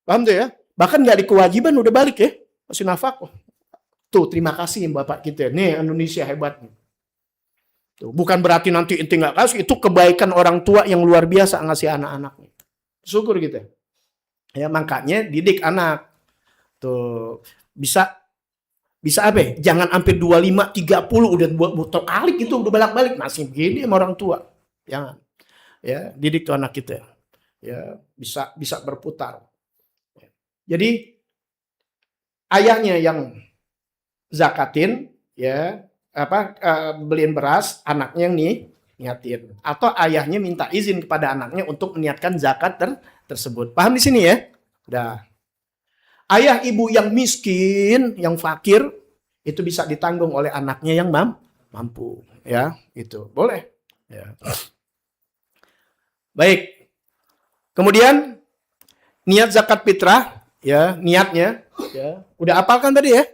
Paham tuh ya? Bahkan nggak di kewajiban udah balik ya, masih nafkah. Tuh terima kasih bapak kita. Nih Indonesia hebat. Tuh, bukan berarti nanti ente nggak kasih, itu kebaikan orang tua yang luar biasa ngasih anak-anaknya. Syukur gitu. Ya makanya didik anak. Tuh bisa apa ya? Jangan sampai 25, 30 udah botol kali gitu, udah balik-balik masih begini sama orang tua. Jangan. Ya, didik tuh anak kita. Ya, bisa berputar. Jadi ayahnya yang zakatin, ya, beliin beras, anaknya yang niatin. Atau ayahnya minta izin kepada anaknya untuk meniatkan zakat tersebut. Paham di sini ya? Udah. Ayah ibu yang miskin, yang fakir, itu bisa ditanggung oleh anaknya yang mampu. Ya, itu boleh. Ya. Baik. Kemudian niat zakat fitrah, ya, niatnya, ya. Udah hafal kan tadi ya?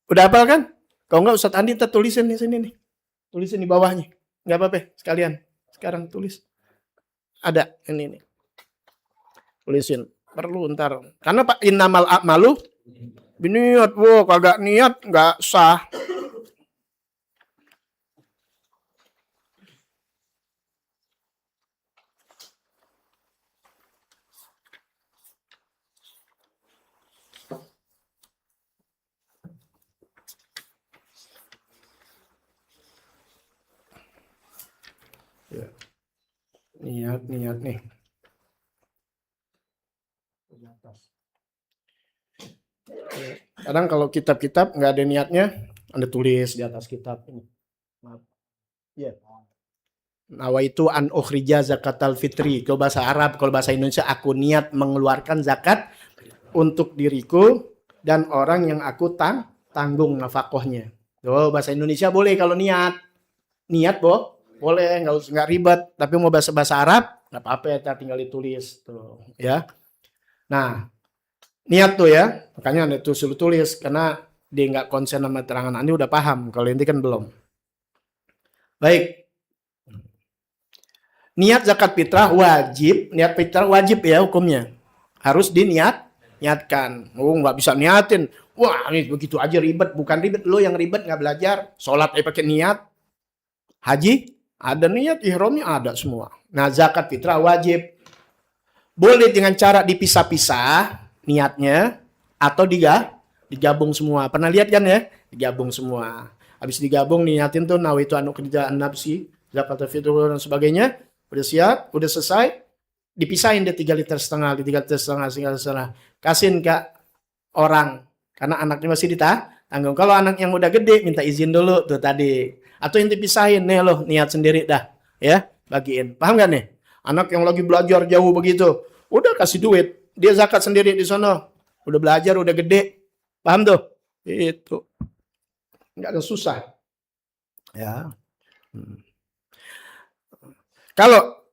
Udah hafal kan? Kalau enggak Ustadz Andi kita tulisin di sini nih. Tulisin di bawahnya. Enggak apa-apa, sekalian. Sekarang tulis. Ada ini nih. Tulisin. Perlu ntar. Karena Pak innamal a'malu biniat, kagak niat enggak sah. Ya. Niat nih. Kadang kalau kitab-kitab nggak ada niatnya, Anda tulis di atas kitab ini. Maaf. Ya. Nawaitu an ukhrija zakatal fitri. Kalau bahasa Arab, kalau bahasa Indonesia, aku niat mengeluarkan zakat untuk diriku dan orang yang aku tanggung nafkahnya. Oh, bahasa Indonesia boleh kalau niat. Niat, boleh, nggak ribet. Tapi mau bahasa Arab, nggak apa-apa ya, tinggal ditulis tuh, ya. Nah, niat tuh ya, makanya Anda tuh suruh tulis karena dia nggak konsen sama terangan Anda udah paham. Kalau ini kan belum. Baik. Niat zakat fitrah wajib, niat fitrah wajib ya hukumnya. Harus niatkan. Oh, nggak bisa niatin. Wah, ini begitu aja ribet, bukan ribet, lo yang ribet nggak belajar. Sholat pakai niat. Haji ada niat, ihramnya ada semua. Nah, zakat fitrah wajib. Boleh dengan cara dipisah-pisah niatnya atau digabung semua. Pernah lihat kan ya? Digabung semua. Habis digabung niatin tuh nawaitu anu kerjaan nafsi, zakat fitrah dan sebagainya. Udah siap, udah selesai. Dipisahin deh 3,5 liter, 3,5 liter. Kasihin ke orang karena anaknya masih ditanggung. Kalau anak yang udah gede minta izin dulu tuh tadi. Atau yang dipisahin nih loh, niat sendiri dah, ya, bagiin. Paham gak nih? Anak yang lagi belajar jauh begitu, udah kasih duit, dia zakat sendiri di sana. Udah belajar, udah gede. Paham tuh? Itu. Nggak ada susah. Ya. Kalau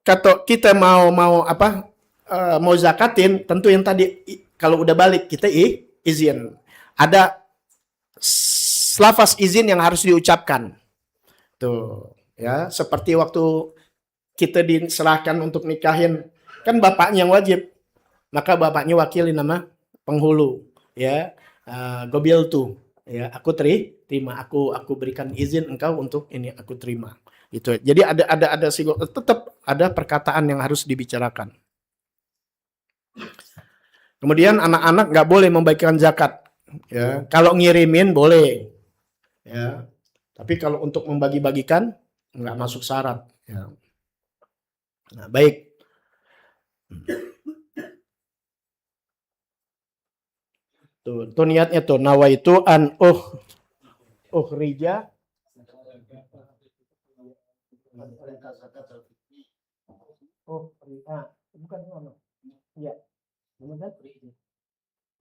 kita mau apa? Mau zakatin, tentu yang tadi kalau udah balik kita izin. Ada lafaz izin yang harus diucapkan. Tuh, ya, seperti waktu kita diserahkan untuk nikahin, kan bapaknya yang wajib, maka bapaknya wakili nama penghulu, ya, gobil tuh, ya, aku terima, aku berikan izin engkau untuk ini, aku terima. Itu. Jadi ada tetap ada perkataan yang harus dibicarakan. Kemudian anak-anak nggak boleh membagikan zakat. Ya, kalau ngirimin boleh. Ya. Tapi kalau untuk membagi-bagikan nggak masuk syarat. Ya. Nah, baik. Tuh niatnya tuh nawaitu an ukhrija bukan ono. Iya.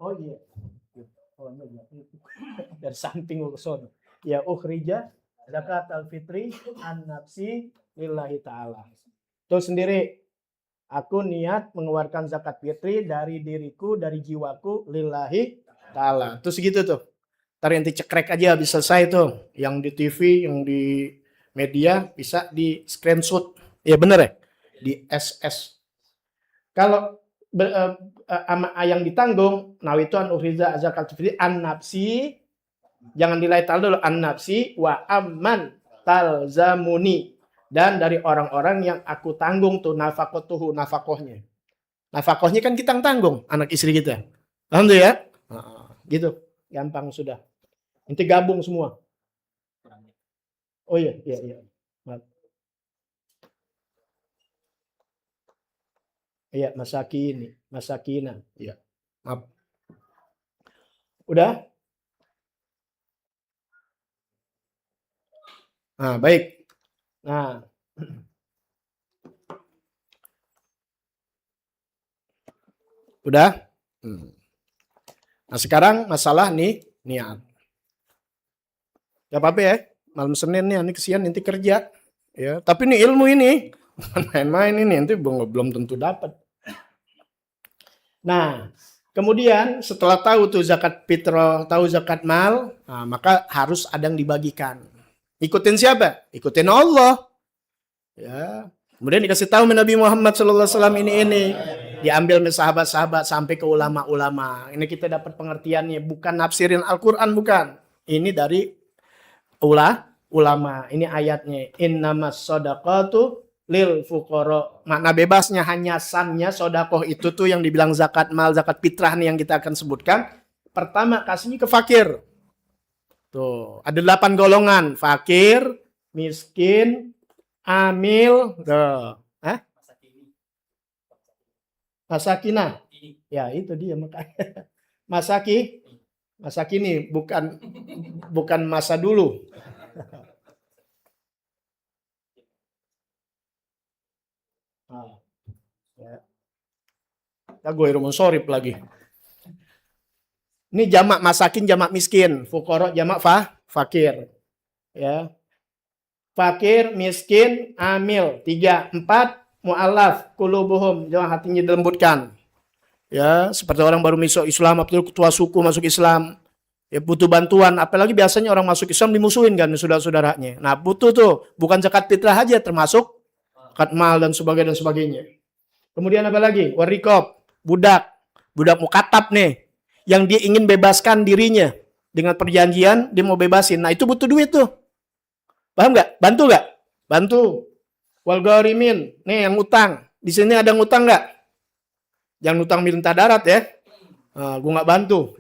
Oh iya. Oh iya. Dari samping ke sono. Ya ukhrija zakat al-fitri an nafsi lillahi ta'ala. Itu sendiri. Aku niat mengeluarkan zakat fitri dari diriku, dari jiwaku lillahi ta'ala. Terus gitu tuh. Ntar nanti cekrek aja bisa selesai tuh. Yang di TV, yang di media bisa di screenshot. Ya bener ya? Di SS. Kalau yang ditanggung, nawitu an ukhrija zakat fitri an nafsi, jangan dilaital dulu, an nafsi wa amman talzamuni, dan dari orang-orang yang aku tanggung tuh nafakotuhu, nafakohnya. Nafakohnya kan kita yang tanggung, anak istri kita. Alhamdulillah ya? Gitu, gampang sudah. Nanti gabung semua. Oh iya. Maaf. Iya, masakina. Iya. Maaf. Udah? Nah, baik. Nah. Udah? Nah, sekarang masalah nih niat. Gak apa-apa ya. Malam Senin nih, ini kesian nanti kerja. Ya, tapi ini ilmu ini. Main-main ini nanti belum tentu dapat. Nah, kemudian setelah tahu tuh zakat fitrah, tahu zakat mal, nah, maka harus ada yang dibagikan. Ikutin siapa? Ikutin Allah. Ya. Kemudian dikasih tahu Nabi Muhammad SAW ini. Diambil oleh sahabat-sahabat sampai ke ulama-ulama. Ini kita dapat pengertiannya. Bukan nafsirin Al-Quran, bukan. Ini dari ulama. Ini ayatnya. Innamas shadaqatu lil fuqara. Makna bebasnya hanya sannya sodakoh itu tuh yang dibilang zakat mal, zakat fitrah nih yang kita akan sebutkan. Pertama kasihnya ke fakir. Tuh, ada 8 golongan. Fakir, miskin, amil, tuh. Masakina. Ya, itu dia makanya. Masakini bukan masa dulu. Ya gue rumun sorip lagi. Ini jamak masakin, jamak miskin, fukoro jamak fakir. Ya. Fakir, miskin, amil, 3, 4, mu'alaf, kulubuhum, jangan hatinya dilembutkan. Ya, seperti orang baru masuk Islam, atau ketua suku masuk Islam, ya butuh bantuan. Apalagi biasanya orang masuk Islam dimusuhin kan saudara-saudaranya. Nah, butuh tuh, bukan zakat fitrah aja, termasuk zakat mal dan sebagainya. Kemudian apa lagi? Warikob, budak mukatab nih, yang dia ingin bebaskan dirinya dengan perjanjian, dia mau bebasin. Nah, itu butuh duit tuh. Paham nggak? Bantu nggak? Bantu. Wal gharimin, nih yang utang. Di sini ada yang utang nggak? Jangan utang minta darat ya. Gue nggak bantu.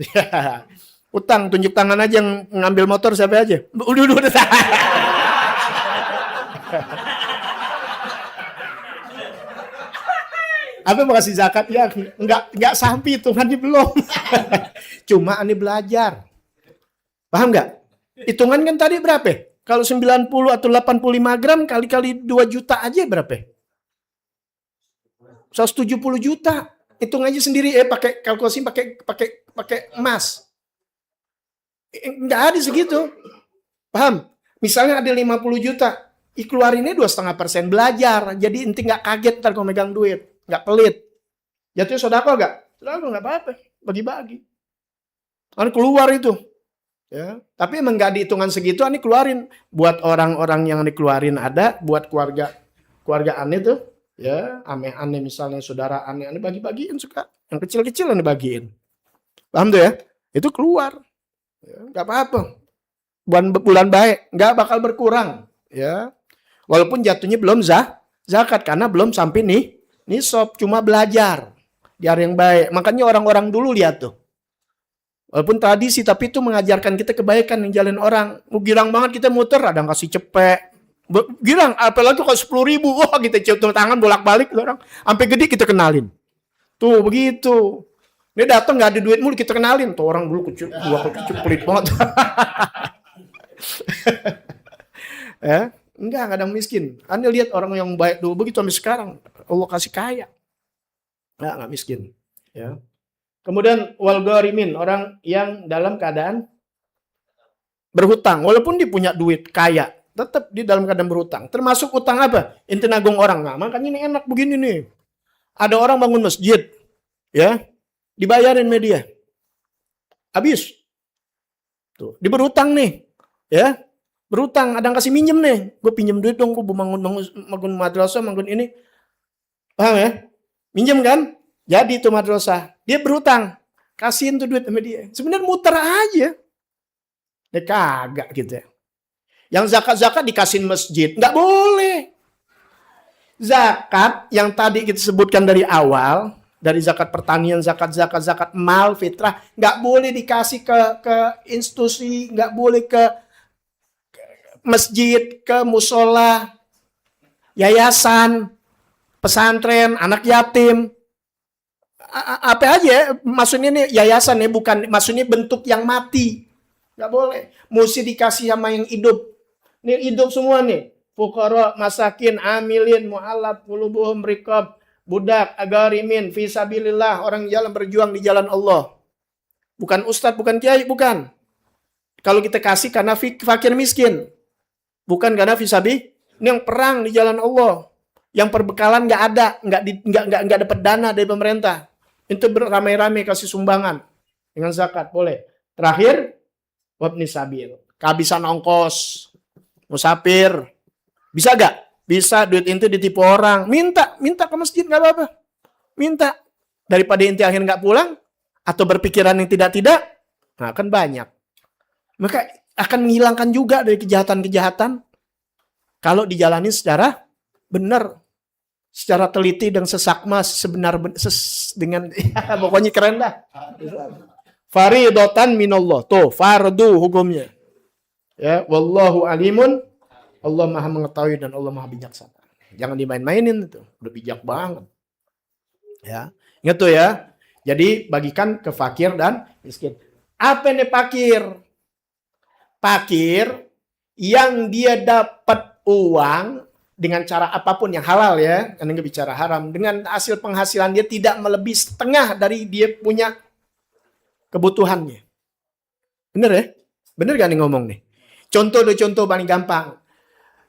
Utang, tunjuk tangan aja yang ngambil motor siapa aja. Udah. Apa mau kasih zakat? Ya, nggak sampai hitungannya belum. Cuma ini belajar. Paham nggak? Hitungan kan tadi berapa? Kalau 90 atau 85 gram kali 2 juta aja berapa? 170 juta. Hitung aja sendiri pakai kalkulasi pakai pakai emas. Nggak ada segitu. Paham? Misalnya ada 50 juta. Keluarinnya 2,5% belajar. Jadi inti nggak kaget ntar kalau megang duit. Nggak pelit. Jatuh sodako nggak? Sodako nggak apa-apa. Bagi-bagi. Kan keluar itu. Ya. Tapi emang nggak dihitungan segitu. Ini keluarin. Buat orang-orang yang dikeluarin ada. Buat keluarga aneh tuh. Ya, aneh-aneh misalnya saudara aneh-aneh bagi-bagiin suka. Yang kecil-kecil aneh bagiin. Paham tuh ya? Itu keluar. Ya, nggak apa-apa. Bulan baik. Nggak bakal berkurang. Ya. Walaupun jatuhnya belum zakat. Karena belum sampai nisab. Cuma belajar. Di hari yang baik. Makanya orang-orang dulu lihat tuh. Walaupun tradisi. Tapi itu mengajarkan kita kebaikan yang jalan orang. Girang banget kita muter. Ada yang kasih cepek. Girang. Apalagi kalau 10.000. Wah kita cium tangan bolak-balik. Orang. Sampai gede kita kenalin. Tuh begitu. Dia datang nggak ada duit mulu kita kenalin. Tuh orang dulu kecil pelit banget. Ya, enggak ada yang miskin. Anda lihat orang yang baik dulu begitu sampai sekarang Allah kasih kaya. Enggak miskin. Ya. Kemudian wal gharimin, orang yang dalam keadaan berhutang walaupun dia punya duit kaya, tetap di dalam keadaan berhutang. Termasuk utang apa? Inti nanggung orang. Nah, makanya ini enak begini nih. Ada orang bangun masjid, ya. Dibayarin media. Habis. Tuh, dia berhutang nih. Ya. Berhutang, ada yang kasih minjem nih. Gue pinjem duit dong, gue bangun madrasah, bangun ini. Paham ya? Minjem kan? Jadi itu madrasah. Dia berhutang. Kasihin tuh duit sama dia. Sebenarnya muter aja. Dia kagak gitu ya. Yang zakat-zakat dikasihin masjid. Nggak boleh. Zakat yang tadi kita sebutkan dari awal, dari zakat pertanian, zakat mal, fitrah, nggak boleh dikasih ke institusi, nggak boleh ke masjid, ke musola, yayasan, pesantren, anak yatim, apa aja. Maksudnya nih yayasan ya, bukan maksudnya bentuk yang mati, nggak boleh. Mesti dikasih sama yang hidup. Ini hidup semua nih. Fuqara, masakin, amilin, mu'allaf, qulubuhum riqab, budak, agarimin, fisabilillah, orang jalan berjuang di jalan Allah. Bukan ustadz, bukan kiai, bukan. Kalau kita kasih karena fakir miskin. Bukan karena fisabi. Ini yang perang di jalan Allah. Yang perbekalan nggak ada, nggak dapat dana dari pemerintah. Itu beramai-ramai kasih sumbangan dengan zakat, boleh. Terakhir, wabni sabil. Kehabisan ongkos, musafir. Bisa gak? Bisa, duit inti ditipu orang. Minta ke masjid gak apa-apa. Minta. Daripada inti akhir gak pulang, atau berpikiran yang tidak-tidak, nah kan banyak. Maka akan menghilangkan juga dari kejahatan-kejahatan kalau dijalani secara benar. Secara teliti dan sesakma, dengan pokoknya keren dah. Faridatan minallah. Tuh, fardu hukumnya. Ya, wallahu alimun. Allah maha mengetahui dan Allah maha bijaksana. Jangan dimain-mainin itu. Udah bijak banget. Ya. Ingat tuh ya. Jadi bagikan ke fakir dan miskin. Apa ini fakir? Fakir yang dia dapat uang dengan cara apapun yang halal ya. Karena nggak bicara haram. Dengan hasil penghasilan dia tidak melebihi setengah dari dia punya kebutuhannya. Bener ya? Bener gak nih ngomong nih? Contoh paling gampang.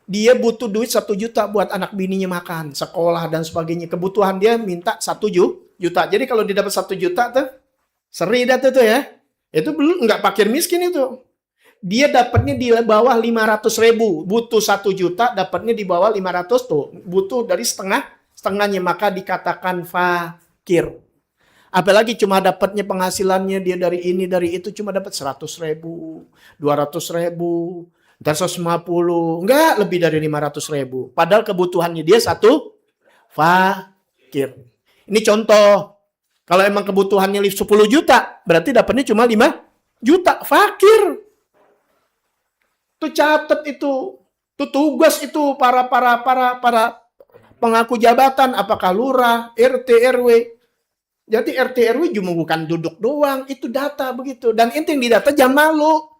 Dia butuh duit 1 juta buat anak bininya makan, sekolah dan sebagainya. Kebutuhan dia minta 1 juta. Jadi kalau dia dapat 1 juta tuh, seri dah tuh ya. Itu belum nggak fakir miskin itu. Dia dapatnya di bawah 500.000. Butuh 1 juta, dapatnya di bawah 500 tuh. Butuh dari setengahnya, maka dikatakan fakir. Apalagi cuma dapatnya penghasilannya dia dari ini, dari itu cuma dapat 100.000, 200.000. Dan 150, enggak lebih dari 500.000. Padahal kebutuhannya dia 1 fakir. Ini contoh. Kalau emang kebutuhannya 10 juta, berarti dapatnya cuma 5 juta. Fakir. Itu catat itu. Itu tugas itu para pengaku jabatan. Apakah lurah, RT, RW. Jadi RT, RW cuma bukan duduk doang. Itu data begitu. Dan inti yang didata jangan malu.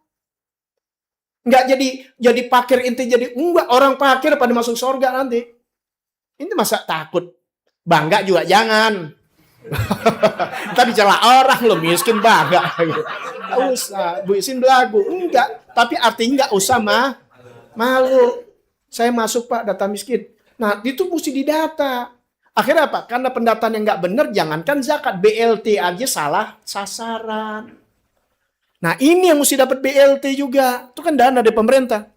Enggak jadi fakir inti jadi enggak, orang fakir pada masuk surga nanti. Ini masa takut? Bangga juga jangan. Ntar dicela orang lo miskin banget. Nggak usah, Bu Isin belagu. Enggak, tapi artinya nggak usah malu. Saya masuk Pak data miskin. Nah itu mesti didata. Akhirnya apa? Karena pendataan yang nggak benar, jangankan zakat, BLT aja salah sasaran. Nah ini yang mesti dapat BLT juga. Itu kan dana dari pemerintah.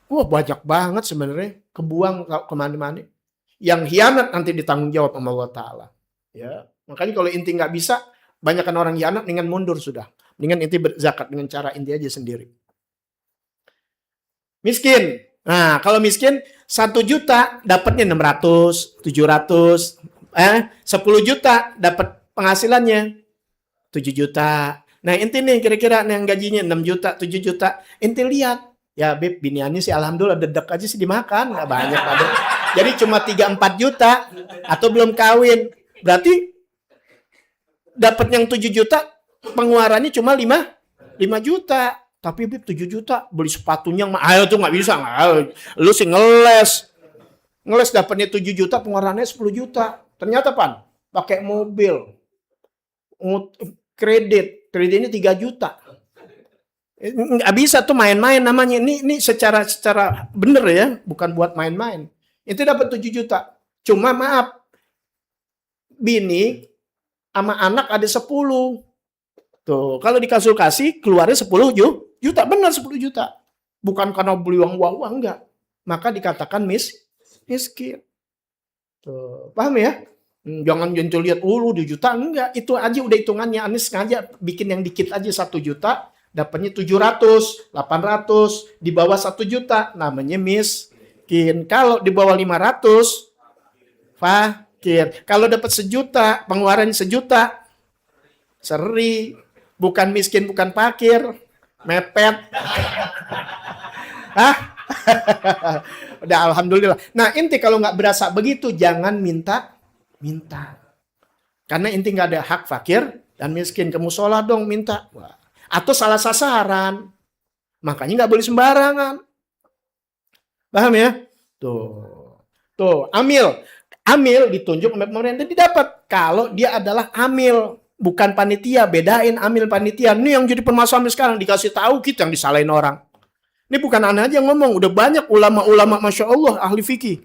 Wah banyak banget sebenarnya. Kebuang kemana-mana. Yang hianat nanti ditanggung jawab sama Allah Ta'ala. Ya, makanya kalau inti nggak bisa, banyakkan orang hianat, dengan mundur sudah. Dengan inti berzakat dengan cara inti aja sendiri. Miskin. Nah, kalau miskin 1 juta dapatnya 600, 700, 10 juta dapat penghasilannya 7 juta. Nah, inti nih kira-kira yang gajinya 6 juta, 7 juta. Inti lihat, ya Beb, biniannya sih alhamdulillah dedek aja sih dimakan, nggak banyak ada. Jadi cuma 3-4 juta atau belum kawin. Berarti dapat yang 7 juta, pengeluarannya cuma 5 juta. Tapi Beb 7 juta beli sepatunya, ayo tuh nggak bisa. Lu sih ngeles dapatnya 7 juta, pengeluarannya 10 juta. Ternyata Pan, pakai mobil, kreditnya 3 juta. Nggak bisa tuh main-main namanya. Ini secara bener ya, bukan buat main-main. Itu dapat 7 juta. Cuma maaf, bini sama anak ada 10. Tuh, kalau dikalkulasi keluarnya 10 juta, benar 10 juta. Bukan karena beli uang enggak. Maka dikatakan miskin. Tuh, paham ya? Jangan lihat 2 juta, enggak. Itu aja udah hitungannya. Anies sengaja bikin yang dikit aja 1 juta, dapatnya 700, 800, di bawah 1 juta namanya miskin. Kalau di bawah 500 fakir. Kalau dapat 1 juta, pengeluaran 1 juta, seri. Bukan miskin, bukan fakir, mepet. Hah? Udah alhamdulillah. Nah inti kalau nggak berasa begitu, jangan minta. Karena inti nggak ada hak fakir dan miskin. Ke musola dong minta. Atau salah sasaran. Makanya nggak boleh sembarangan. Paham ya? Tuh, amil ditunjuk oleh pemerintah didapat kalau dia adalah amil. Bukan panitia, bedain amil panitia. Ini yang jadi permasalahan sekarang, dikasih tahu kita yang disalahin orang. Ini bukan aneh aja yang ngomong, udah banyak ulama-ulama Masya Allah ahli fikih.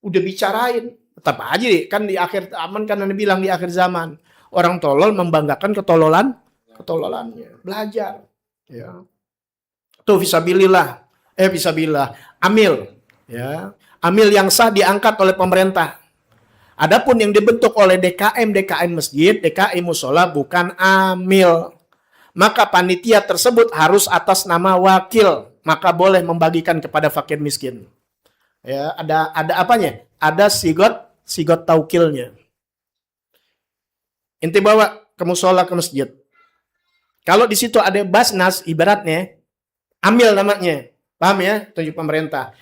Udah bicarain. Tetap aja deh, kan di akhir zaman kan Anda bilang di akhir zaman. Orang tolol membanggakan ketololannya. Belajar. Ya. Tuh fisabilillah. Amil. Ya. Amil yang sah diangkat oleh pemerintah. Adapun yang dibentuk oleh DKM masjid, DKM musola bukan amil. Maka panitia tersebut harus atas nama wakil. Maka boleh membagikan kepada fakir miskin. Ya, ada apanya? Ada sigot taukilnya. Inti bawa ke musola ke masjid. Kalau di situ ada basnas, ibaratnya amil namanya. Paham ya? Tunjuk pemerintah.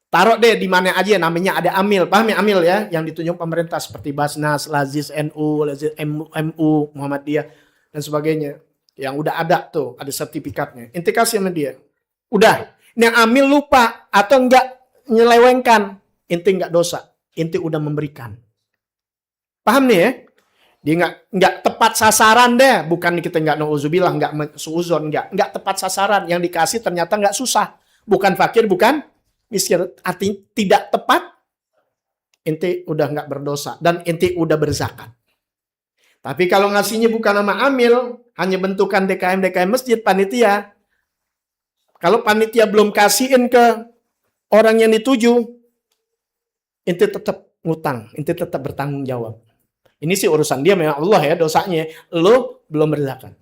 Taruh deh di mana aja namanya ada amil. Paham ya amil ya? Yang ditunjuk pemerintah seperti Basnas, Lazis NU, Lazis MU, Muhammadiyah dan sebagainya. Yang udah ada tuh, ada sertifikatnya. Inti kasih sama dia. Udah. Yang amil lupa atau enggak nyelewengkan, inti enggak dosa. Inti udah memberikan. Paham nih ya? Dia enggak tepat sasaran deh. Bukan kita enggak nauzubillah, enggak suuzon, enggak tepat sasaran. Yang dikasih ternyata enggak susah. Bukan fakir, bukan miskin, artinya tidak tepat, inti udah nggak berdosa dan inti udah berzakat. Tapi kalau ngasihnya bukan nama amil, hanya bentukan DKM masjid panitia, kalau panitia belum kasihin ke orang yang dituju, inti tetap ngutang, inti tetap bertanggung jawab. Ini sih urusan dia memang Allah ya dosanya, lo belum berzakat.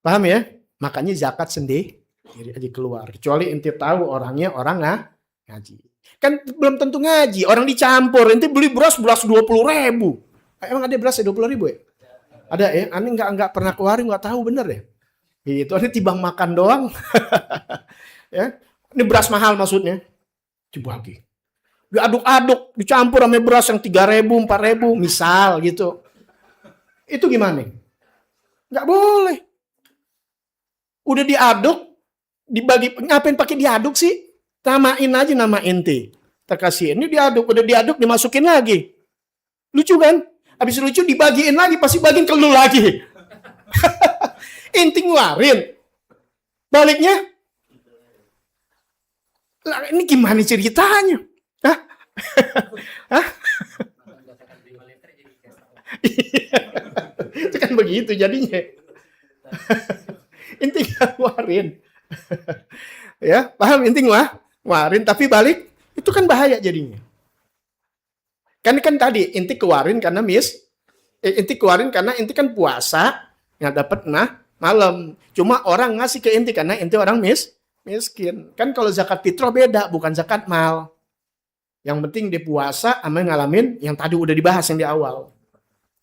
Paham ya? Makanya zakat sendiri aja keluar. Kecuali inti tahu orangnya orang ngaji. Kan belum tentu ngaji. Orang dicampur. Inti beli beras 20.000. Emang ada beras 20.000 ya? Ada ya? Ani nggak pernah keluarin, nggak tahu bener ya. Itu ini tibang makan doang. Ya, ini beras mahal maksudnya. Coba lagi. Diaduk-aduk, dicampur sama beras yang 3.000, 4.000, misal gitu. Itu gimana? Nggak boleh. Udah diaduk, dibagi, ngapain pakai diaduk sih? Namain aja nama inti. terkasih. Ini diaduk, udah diaduk dimasukin lagi. Lucu kan? Habis lucu dibagiin lagi, pasti bagiin ke lu lagi. Inti ngeluarin. Baliknya, lah, ini gimana ceritanya? Hah? Hah? Itu kan begitu jadinya. Inti ngeluarin. Ya, paham inti ngeluarin tapi balik itu kan bahaya jadinya. Kan tadi inti keluarin karena inti keluarin karena inti kan puasa nggak dapat malam. Cuma orang ngasih ke inti karena inti orang miskin. Kan kalau zakat fitrah beda, bukan zakat mal. Yang penting dia puasa sama ngalamin yang tadi udah dibahas yang di awal.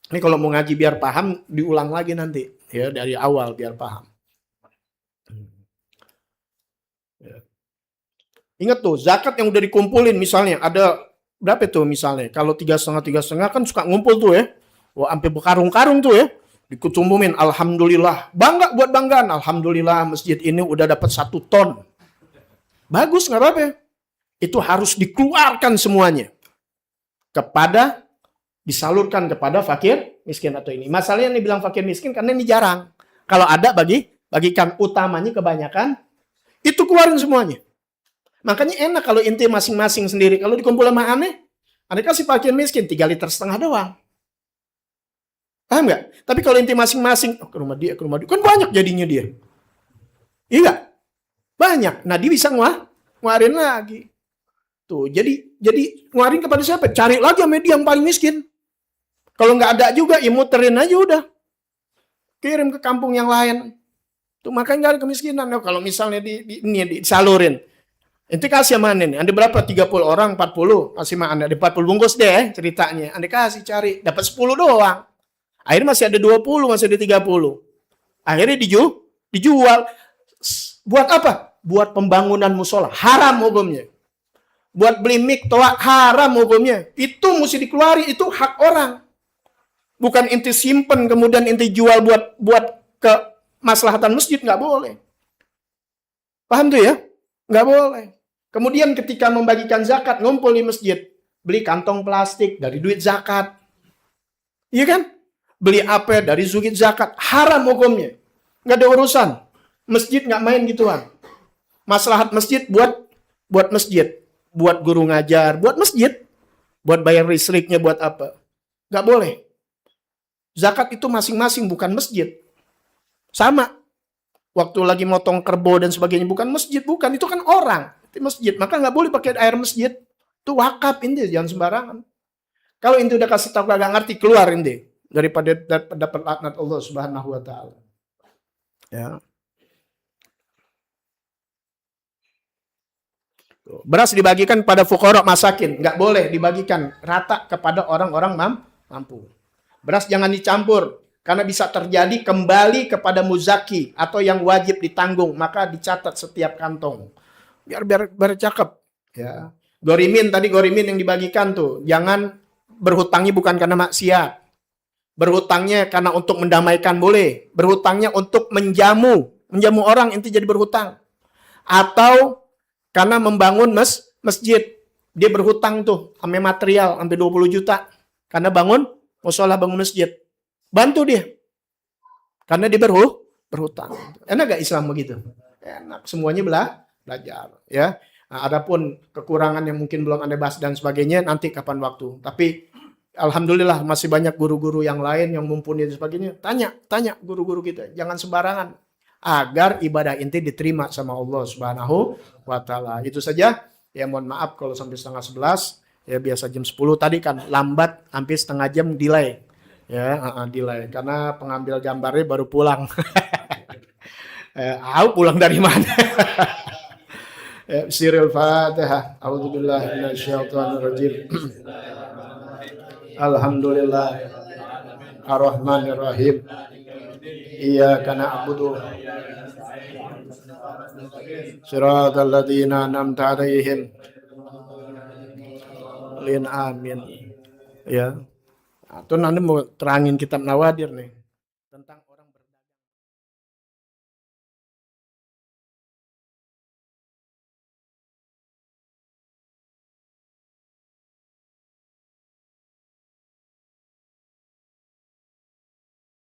Ini kalau mau ngaji biar paham diulang lagi nanti ya dari awal biar paham. Ingat tuh, zakat yang udah dikumpulin misalnya ada berapa tuh misalnya? Kalau 3,5 kan suka ngumpul tuh ya. Wah, sampai berkarung-karung tuh ya. Dikucumumin, alhamdulillah. Bangga buat banggaan. Alhamdulillah masjid ini udah dapat 1 ton. Bagus, nggak apa-apa. Itu harus dikeluarkan semuanya. Disalurkan kepada fakir, miskin atau ini. Masalahnya yang dibilang fakir miskin karena ini jarang. Kalau ada bagikan utamanya kebanyakan, itu keluarin semuanya. Makanya enak kalau inti masing-masing sendiri. Kalau dikumpul sama aneh kasih fakir miskin 3,5 liter doang. Paham nggak? Tapi kalau inti masing-masing, ke rumah dia, kan banyak jadinya dia. Iya nggak? Banyak. Nah dia bisa ngeluarin lagi. Tuh, jadi ngeluarin kepada siapa? Cari lagi sama dia yang paling miskin. Kalau nggak ada juga, ya muterin aja udah. Kirim ke kampung yang lain. Tuh makanya nggak ada kemiskinan. Nah, kalau misalnya disalurin. Itu kasih sama ane nih. Anda berapa? 30 orang, 40. Kasih sama ane. Ada 40 bungkus deh ceritanya. Anda kasih cari. Dapat 10 doang. Akhirnya masih ada 20, masih ada 30. Akhirnya dijual. Buat apa? Buat pembangunan musola. Haram hukumnya. Buat beli mik, toa, haram hukumnya. Itu mesti dikeluari. Itu hak orang. Bukan inti simpen, kemudian inti jual buat ke maslahatan masjid. Nggak boleh. Paham tuh ya? Nggak boleh. Kemudian ketika membagikan zakat, ngumpul di masjid. Beli kantong plastik dari duit zakat. Iya kan? Beli apa dari duit zakat. Haram hukumnya. Nggak ada urusan. Masjid nggak main gituan. Maslahat masjid buat masjid. Buat guru ngajar. Buat masjid. Buat bayar listriknya, buat apa. Nggak boleh. Zakat itu masing-masing, bukan masjid. Sama. Waktu lagi motong kerbau dan sebagainya, bukan masjid, bukan. Itu kan orang. Itu masjid. Maka nggak boleh pakai air masjid. Itu wakaf ini, jangan sembarangan. Kalau itu udah kasih tahu gak ngerti, keluar ini. Daripada dapat laknat Allah Subhanahu wa Ta'ala. Ya. Beras dibagikan pada fuqara masakin. Nggak boleh dibagikan rata kepada orang-orang mampu. Beras jangan dicampur. Karena bisa terjadi kembali kepada muzaki atau yang wajib ditanggung, maka dicatat setiap kantong. Biar cakep. Ya. Gorimin yang dibagikan tuh, jangan berhutangnya bukan karena maksiat. Berhutangnya karena untuk mendamaikan boleh. Berhutangnya untuk menjamu orang inti jadi berhutang. Atau karena membangun masjid. Dia berhutang tuh sampai material sampai 20 juta karena bangun musola, bangun masjid. Bantu dia. Karena dia berhutang. Enak gak Islam begitu? Enak. Semuanya belajar. Ya. Nah, adapun kekurangan yang mungkin belum Anda bahas dan sebagainya, nanti kapan waktu. Tapi alhamdulillah masih banyak guru-guru yang lain yang mumpuni dan sebagainya. Tanya guru-guru kita. Jangan sembarangan. Agar ibadah inti diterima sama Allah Subhanahu wa Ta'ala. Itu saja. Ya mohon maaf kalau sampai 10:30. Ya biasa jam 10 tadi kan lambat hampir setengah jam delay. Ya, delay karena pengambil gambarnya baru pulang. Pulang dari mana? Siril Fatihah. A'udzubillahi minasyaitonirrajim. Alhamdulillah. Ar-Rahmanir-Rahim. Iyyaka na'budu. Shiratal ladzina an'amta 'alaihim. Amin. Ya. Atau nanti mau terangin kitab Nawadir nih.